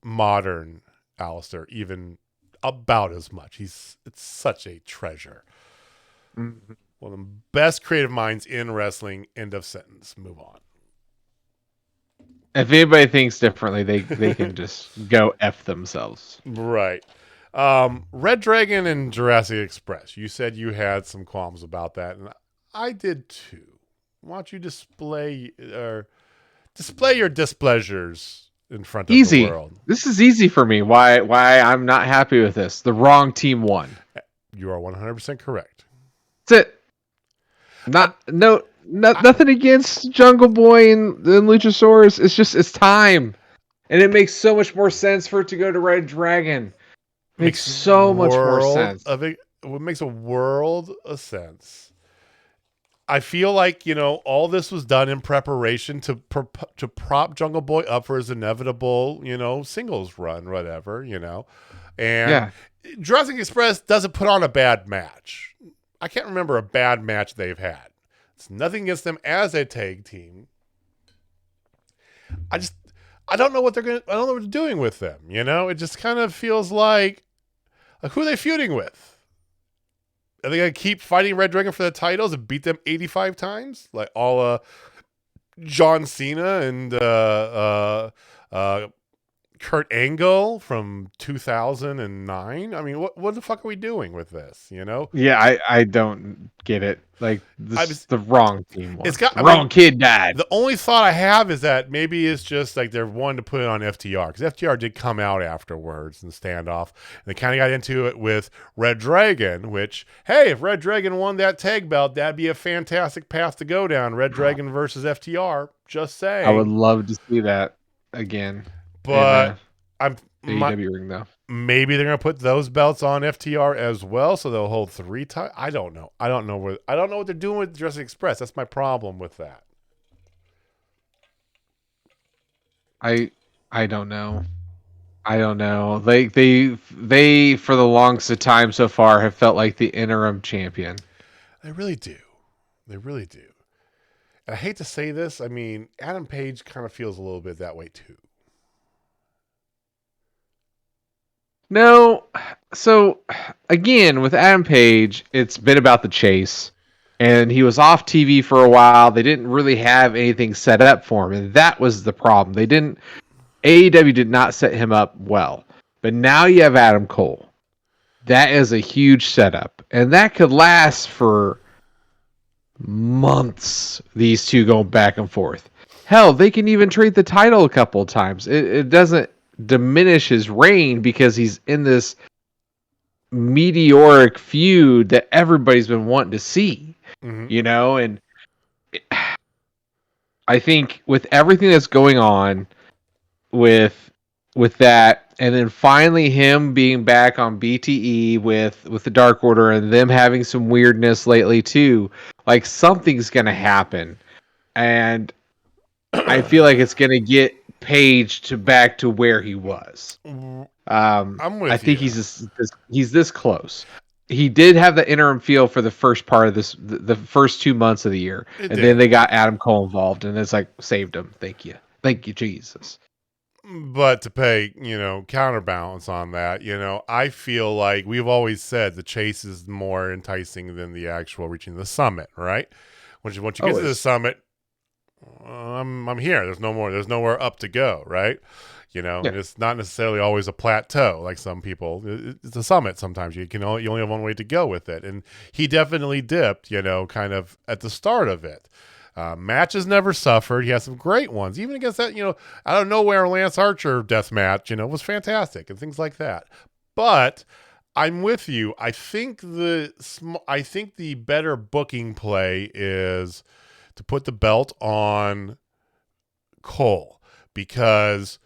modern Aleister, even about as much. It's such a treasure. Mm-hmm. One of the best creative minds in wrestling, end of sentence, move on. If anybody thinks differently, they can just go F themselves. Right. Red Dragon and Jurassic Express. You said you had some qualms about that, and I did too. Why don't you display your displeasures in front of the world? This is easy for me. Why I'm not happy with this. The wrong team won. You are 100% correct. That's it. Nothing against Jungle Boy and Luchasaurus. It's time. And it makes so much more sense for it to go to Red Dragon. Makes so much more sense. It makes a world of sense. I feel like, you know, all this was done in preparation to prop Jungle Boy up for his inevitable, you know, singles run, whatever, you know. And Jurassic Express doesn't put on a bad match. I can't remember a bad match they've had. It's nothing against them as a tag team. I don't know what I don't know what they're doing with them. You know, it just kind of feels like who are they feuding with? Are they gonna keep fighting Red Dragon for the titles and beat them 85 times, like all John Cena and Kurt Angle from 2009? I mean, what the fuck are we doing with this? You know? Yeah, I don't get it. Like this is the wrong team. It's got the wrong kid died. The only thought I have is that maybe it's just like they're wanting to put it on FTR, because FTR did come out afterwards and standoff, and they kind of got into it with Red Dragon. Which, hey, if Red Dragon won that tag belt, that'd be a fantastic path to go down. Red Dragon versus FTR. Just saying. I would love to see that again. But I'm AEW ring though. Maybe they're gonna put those belts on FTR as well, so they'll hold 3 times. I don't know. I don't know what they're doing with Jurassic Express. That's my problem with that. I don't know. I don't know. They for the longest time so far have felt like the interim champion. They really do. They really do. And I hate to say this. I mean, Adam Page kind of feels a little bit that way too. No. So, again, with Adam Page, it's been about the chase. And he was off TV for a while. They didn't really have anything set up for him. And that was the problem. AEW did not set him up well. But now you have Adam Cole. That is a huge setup. And that could last for months, these two going back and forth. Hell, they can even trade the title a couple of times. It doesn't diminish his reign because he's in this meteoric feud that everybody's been wanting to see, you know. And I think with everything that's going on with that, and then finally him being back on BTE with the Dark Order, and them having some weirdness lately too, like something's gonna happen, and I feel like it's gonna get Page back to where he was. I'm with I think you. he's this close. He did have the interim feel for the first part of this, the first 2 months of the year, then they got Adam Cole involved, and it's like saved him. Thank you, Jesus. But to pay, counterbalance on that, I feel like we've always said the chase is more enticing than the actual reaching the summit, right? Once you get to the summit, I'm here. There's nowhere up to go, right? And it's not necessarily always a plateau like some people. It's a summit sometimes. You only have one way to go with it, and he definitely dipped, kind of at the start of it. Matches never suffered. He has some great ones, even against that, out of nowhere Lance Archer death match, was fantastic and things like that. But I'm with you. I think the better booking play is to put the belt on Cole, because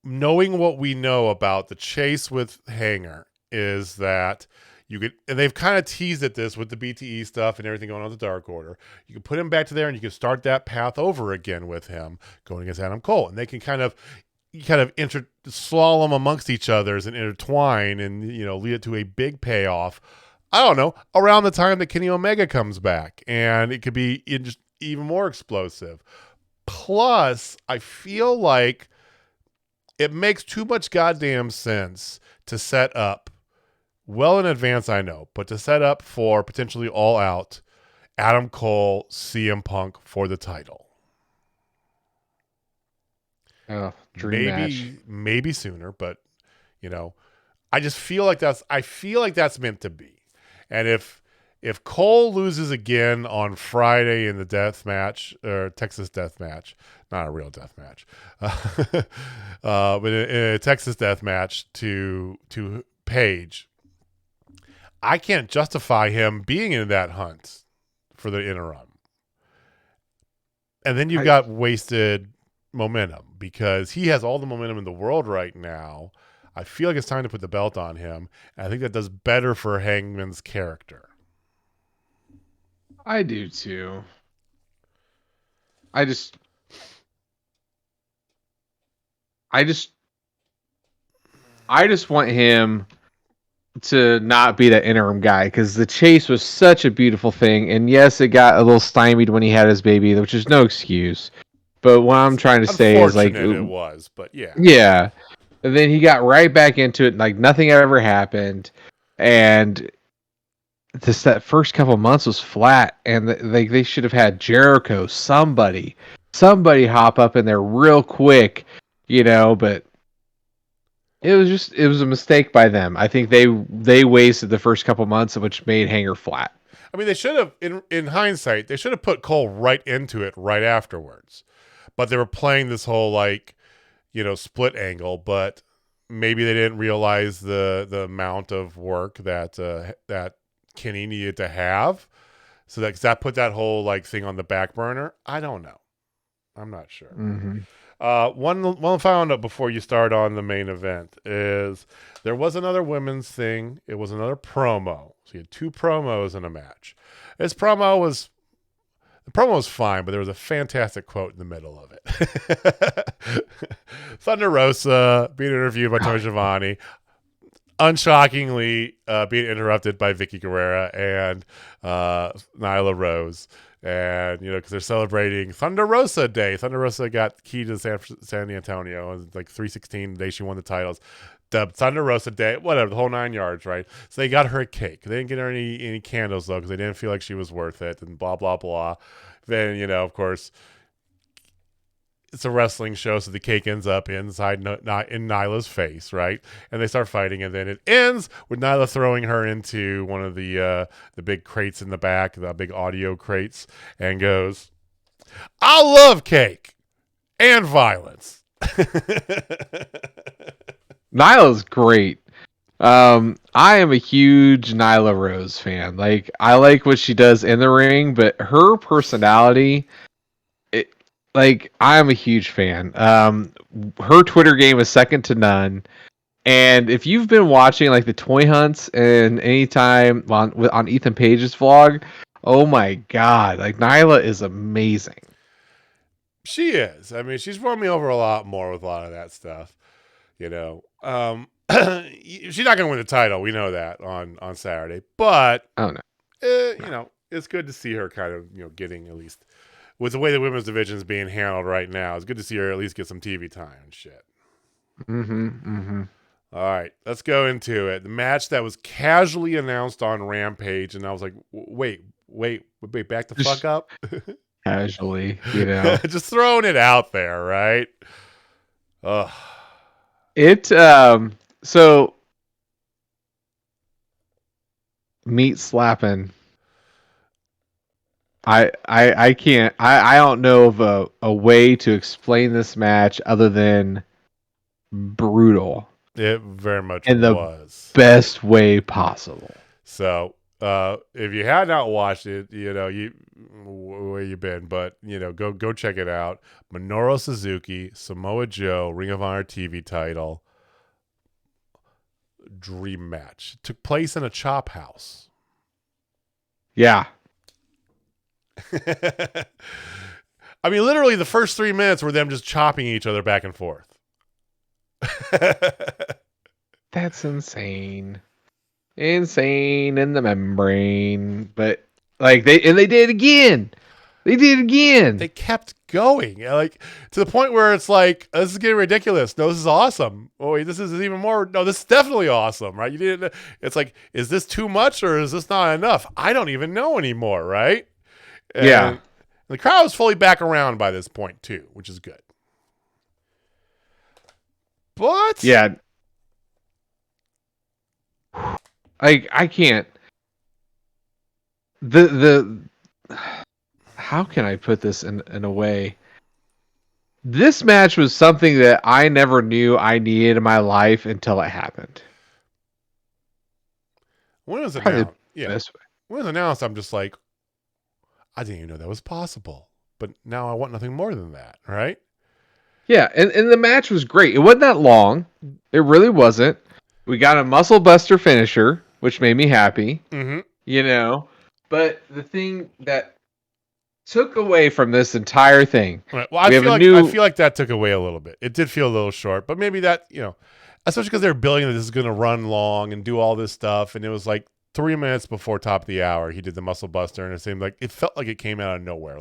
knowing what we know about the chase with Hanger is that and they've kind of teased at this with the BTE stuff and everything going on with the Dark Order. You can put him back to there, and you can start that path over again with him going against Adam Cole, and they can kind of slalom amongst each others and intertwine, and lead it to a big payoff. I don't know, around the time that Kenny Omega comes back, and it could be just even more explosive. Plus, I feel like it makes too much goddamn sense to set up, well in advance, I know, but to set up for potentially All Out, Adam Cole, CM Punk for the title. Oh, dream match. Maybe sooner, but I just feel like that's meant to be. And if Cole loses again on Friday in the death match, or Texas death match, not a real death match, but in a Texas death match to Page, I can't justify him being in that hunt for the interim. And then you've got wasted momentum, because he has all the momentum in the world right now. I feel like it's time to put the belt on him. And I think that does better for Hangman's character. I do too. I just want him to not be that interim guy, because the chase was such a beautiful thing, and yes, it got a little stymied when he had his baby, which is no excuse. But what I'm trying to say is, like, it was, but yeah. Yeah. And then he got right back into it, like nothing ever happened. And just that first couple months was flat, and they should have had Jericho, somebody hop up in there real quick, but it was a mistake by them. I think they wasted the first couple months, which made Hanger flat. I mean, they should have, in hindsight, they should have put Cole right into it right afterwards. But they were playing this whole split angle, but maybe they didn't realize the amount of work that Kenny needed to have. So that put that whole thing on the back burner. I don't know. I'm not sure. Mm-hmm. One final note before you start on the main event is there was another women's thing. It was another promo. So you had 2 promos in a match. The promo was fine, but there was a fantastic quote in the middle of it. Thunder Rosa being interviewed by Tony Schiavone, unshockingly being interrupted by Vicky Guerrera and Nyla Rose. And, because they're celebrating Thunder Rosa Day. Thunder Rosa got key to San Antonio. It was 316, the day she won the titles. The Thunder Rosa Day, whatever, the whole 9 yards, right? So they got her a cake. They didn't get her any candles, though, because they didn't feel like she was worth it, and blah, blah, blah. Then, of course, it's a wrestling show, so the cake ends up inside, not in Nyla's face, right? And they start fighting, and then it ends with Nyla throwing her into one of the big crates in the back, the big audio crates, and goes, "I love cake and violence." Nyla's great. I am a huge Nyla Rose fan. I like what she does in the ring, but her personality, I am a huge fan. Her Twitter game is second to none. And if you've been watching the toy hunts and anytime on Ethan Page's vlog, oh my god, Nyla is amazing. She is. I mean, she's won me over a lot more with a lot of that stuff. She's not going to win the title. We know that on Saturday, but Oh no. It's good to see her kind of getting, at least with the way the women's division is being handled right now. It's good to see her at least get some TV time and shit. Mm-hmm. Mm-hmm. All right, let's go into it. The match that was casually announced on Rampage, and I was like, wait, back the fuck up. Casually, just throwing it out there, right? Ugh. So meat slapping. I can't. I don't know of a way to explain this match other than brutal. It very much in was the best way possible. So if you had not watched it, where you been, but go check it out. Minoru Suzuki, Samoa Joe, Ring of Honor TV title, dream match. It took place in a chop house. Yeah. I mean, literally the first 3 minutes were them just chopping each other back and forth. That's insane. Insane in the membrane. But they did it again. They did it again. They kept going, to the point where it's this is getting ridiculous. No, this is awesome. Oh, wait, this is even more. No, this is definitely awesome, right? You didn't. It's is this too much or is this not enough? I don't even know anymore, right? And yeah. The crowd was fully back around by this point too, which is good. But yeah, I can't. How can I put this in a way? This match was something that I never knew I needed in my life until it happened. When it was announced, when it was announced, I'm just like, I didn't even know that was possible. But now I want nothing more than that, right? Yeah, and the match was great. It wasn't that long. It really wasn't. We got a muscle buster finisher, which made me happy. Mm-hmm. But the thing that took away from this entire thing. Right. Well, I feel like that took away a little bit. It did feel a little short, but maybe that, especially because they're billing that this is going to run long and do all this stuff. And it was 3 minutes before top of the hour, he did the muscle buster, and it felt like it came out of nowhere.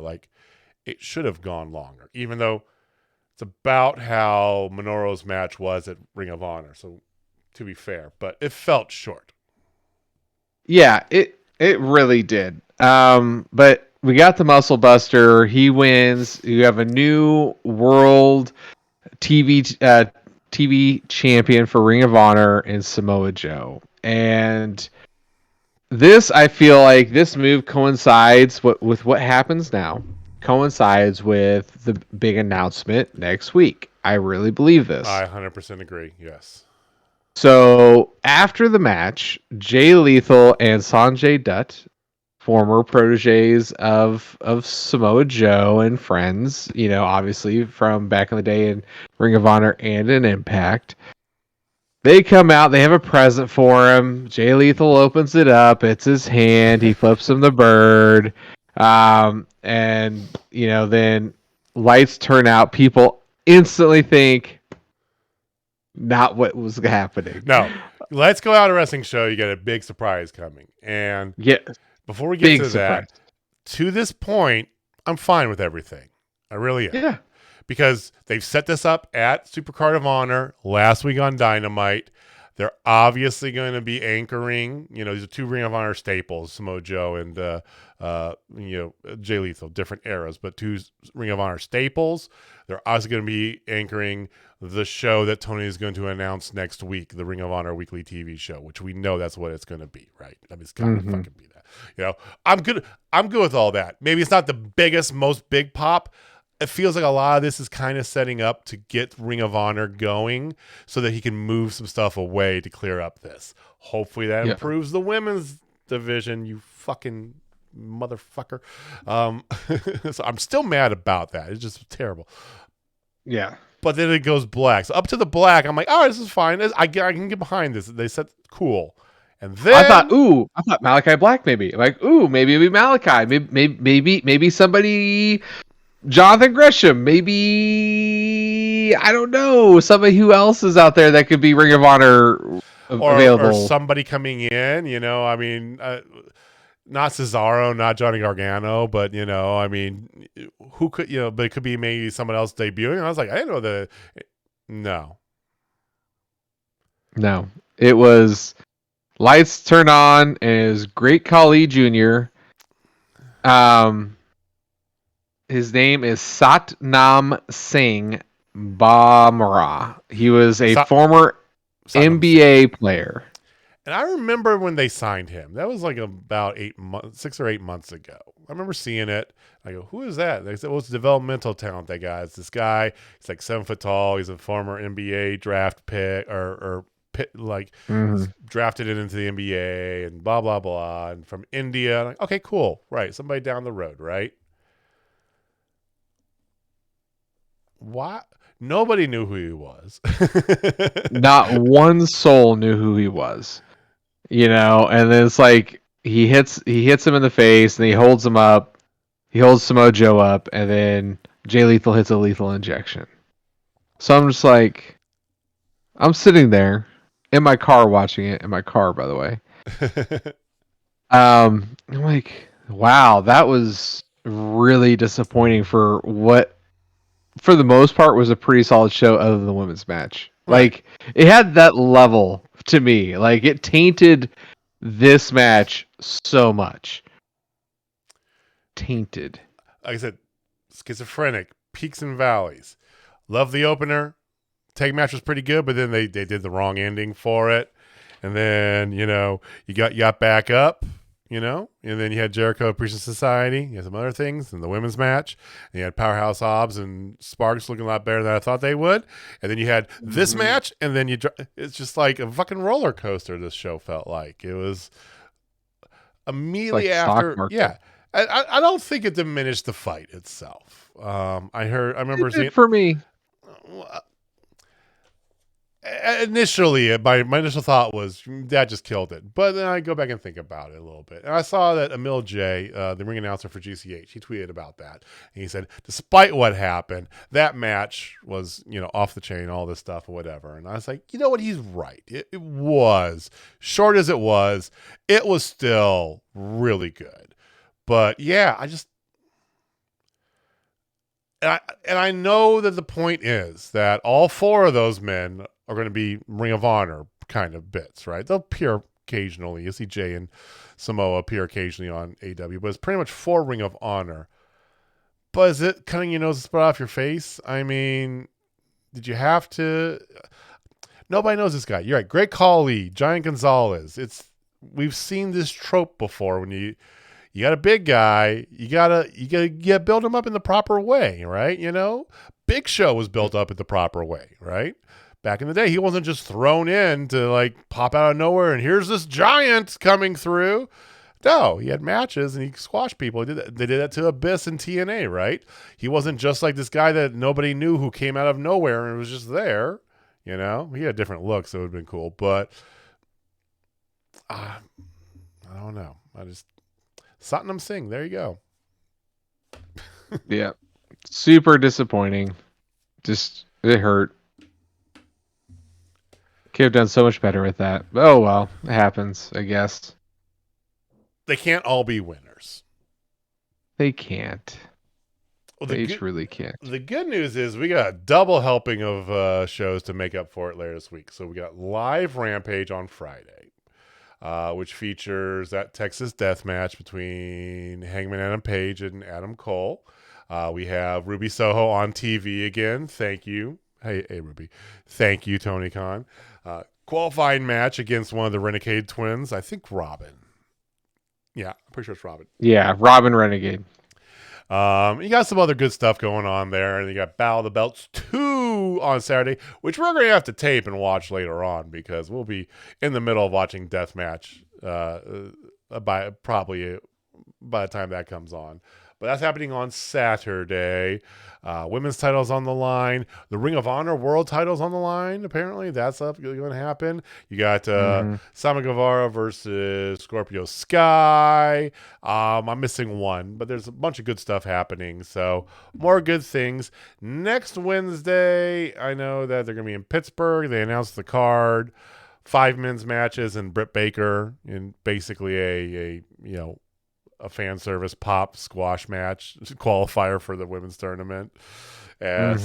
It should have gone longer, even though it's about how Minoru's match was at Ring of Honor. So to be fair, but it felt short. Yeah, It really did. But we got the Muscle Buster. He wins. You have a new world TV champion for Ring of Honor in Samoa Joe. And this, I feel like this move coincides with what happens now. Coincides with the big announcement next week. I really believe this. I 100% agree. Yes. So after the match, Jay Lethal and Sanjay Dutt, former proteges of Samoa Joe and friends, obviously from back in the day in Ring of Honor and in Impact, they come out. They have a present for him. Jay Lethal opens it up. It's his hand. He flips him the bird, and then lights turn out. People instantly think. Not what was happening. No, let's go out a wrestling show. You get a big surprise coming. And before we get to that, to this point, I'm fine with everything. I really am. Yeah. Because they've set this up at Supercard of Honor last week on Dynamite. They're obviously going to be anchoring, these are two Ring of Honor staples, Samoa Joe and, Jay Lethal, different eras, but two Ring of Honor staples. They're also going to be anchoring the show that Tony is going to announce next week, the Ring of Honor weekly TV show, which we know that's what it's going to be, right? I mean, it's got to fucking be that. I'm good with all that. Maybe it's not the biggest, most big pop. It feels like a lot of this is kind of setting up to get Ring of Honor going so that he can move some stuff away to clear up this. Hopefully that improves the women's division, you fucking motherfucker. So I'm still mad about that. It's just terrible. Yeah. But then it goes black. So up to the black, I'm like, all right, this is fine. I can get behind this. They said cool. And then I thought Malachi Black maybe. Like, maybe it'll be Malachi. Maybe somebody, Jonathan Gresham. Maybe, I don't know, somebody who else is out there that could be Ring of Honor available. Or somebody coming in, I mean, not Cesaro, not Johnny Gargano, but, I mean, who could, but it could be maybe someone else debuting. And I was like, I didn't know No. It was lights turn on as Great Khali Jr. His name is Satnam Singh Bamara. He was a former NBA player. And I remember when they signed him. That was like about 6 or 8 months ago. I remember seeing it. I go, who is that? They said, well, it's developmental talent, that guy. It's this guy. He's like 7 foot tall. He's a former NBA draft pick drafted it into the NBA and blah, blah, blah. And from India. Like, okay, cool. Right. Somebody down the road, right? What? Nobody knew who he was. Not one soul knew who he was. And then it's like he hits him in the face and he holds him up. He holds Samoa Joe up, and then Jay Lethal hits a lethal injection. So I'm just like, I'm sitting there in my car watching it, in my car, by the way. I'm like, wow, that was really disappointing for what, for the most part, was a pretty solid show other than the women's match. Right. Like, it had that level to me. Like, it tainted this match so much. Tainted. Like I said, schizophrenic, peaks and valleys. Love the opener. Tag match was pretty good, but then they did the wrong ending for it. And then, you got back up, and then you had Jericho Appreciation Society. You had some other things in the women's match. And you had Powerhouse Hobbs and Sparks looking a lot better than I thought they would. And then you had this match, and then it's just like a fucking roller coaster. This show felt like it was immediately like after. Yeah, I don't think it diminished the fight itself. I remember seeing for me. Initially, my initial thought was that just killed it. But then I go back and think about it a little bit. And I saw that Emil J, the ring announcer for GCH, he tweeted about that. And he said, despite what happened, that match was, off the chain, all this stuff or whatever. And I was like, you know what? He's right. It was. Short as it was still really good. But yeah, and I know that the point is that all 4 of those men are going to be Ring of Honor kind of bits, right? They'll appear occasionally. You'll see Jay and Samoa appear occasionally on AEW, but it's pretty much for Ring of Honor. But is it cutting your nose to spit off your face? I mean, did you have to? Nobody knows this guy. You're right. Great Khali, Giant Gonzalez. We've seen this trope before. When you got a big guy, you gotta build him up in the proper way, right? You know, Big Show was built up in the proper way, right? Back in the day, he wasn't just thrown in to like pop out of nowhere and here's this giant coming through. No, he had matches and he squashed people. They did that to Abyss and TNA, right? He wasn't just like this guy that nobody knew who came out of nowhere and was just there. You know, he had different looks, so it would have been cool. But I don't know. Satnam Singh, there you go. Yeah. Super disappointing. Just, it hurt. Could have done so much better with that. Oh, well, it happens, I guess. They can't all be winners. They can't. Well, they truly can't. The good news is we got a double helping of shows to make up for it later this week. So we got live Rampage on Friday, which features that Texas death match between Hangman Adam Page and Adam Cole. We have Ruby Soho on TV again. Thank you. Hey, Ruby. Thank you, Tony Khan. Qualifying match against one of the Renegade twins. I think Robin. Yeah, I'm pretty sure it's Robin. Yeah, Robin Renegade. You got some other good stuff going on there, and you got Battle of the Belts 2 on Saturday, which we're going to have to tape and watch later on because we'll be in the middle of watching Deathmatch probably by the time that comes on. But that's happening on Saturday. Women's titles on the line. The Ring of Honor World titles on the line, apparently. That's going to happen. You got Sammy Guevara versus Scorpio Sky. I'm missing one, but there's a bunch of good stuff happening. So more good things. Next Wednesday, I know that they're going to be in Pittsburgh. They announced the card. 5 men's matches and Britt Baker in basically a fan service pop squash match qualifier for the women's tournament. And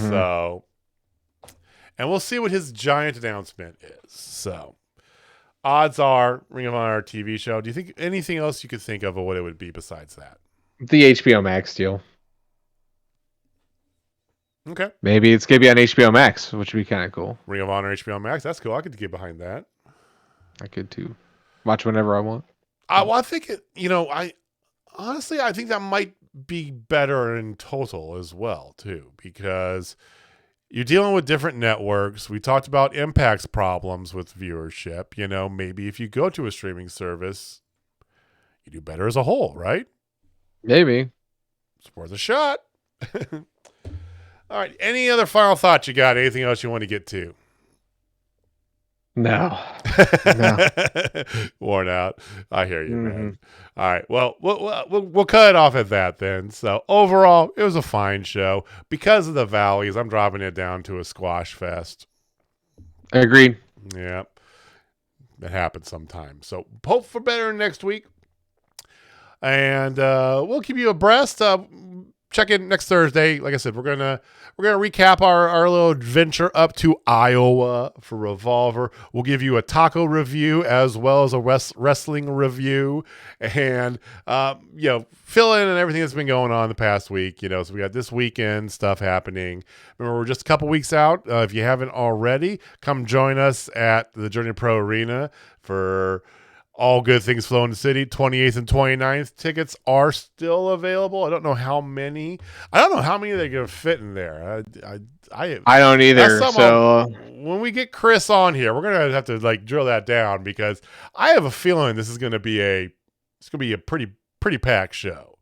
we'll see what his giant announcement is. So odds are Ring of Honor TV show. Do you think anything else you could think of what it would be besides that? The HBO Max deal. Okay. Maybe it's going to be on HBO Max, which would be kind of cool. Ring of Honor HBO Max. That's cool. I could get behind that. I could too. Watch whenever I want. I think honestly, I think that might be better in total as well, too, because you're dealing with different networks. We talked about Impact's problems with viewership. Maybe if you go to a streaming service, you do better as a whole, right? Maybe. It's worth a shot. All right. Any other final thoughts you got? Anything else you want to get to? No. Worn out. I hear you, man. All right. Well, we'll cut it off at that then. So overall, it was a fine show. Because of the valleys, I'm dropping it down to a squash fest. Agreed. Yeah. It happens sometimes. So hope for better next week. And we'll keep you abreast. Check in next Thursday. Like I said, we're gonna recap our little adventure up to Iowa for Revolver. We'll give you a taco review as well as a wrestling review, and fill in and everything that's been going on the past week. So we got this weekend stuff happening. Remember, we're just a couple weeks out. If you haven't already, come join us at the Journey Pro Arena for All Good Things Flow in the City, 28th and 29th. Tickets are still available. I don't know how many they're going to fit in there. I don't either. So when we get Chris on here, we're going to have to drill that down because I have a feeling this is going to be a pretty packed show.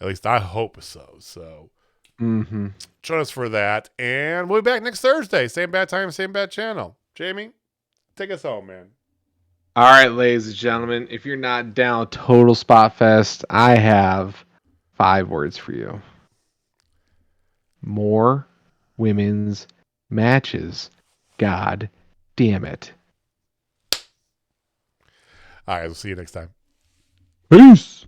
At least I hope so. So join us for that. And we'll be back next Thursday. Same bad time, same bad channel. Jamie, take us home, man. All right, ladies and gentlemen, if you're not down Total Spot Fest, I have 5 words for you. More women's matches. God damn it. All right, we'll see you next time. Peace.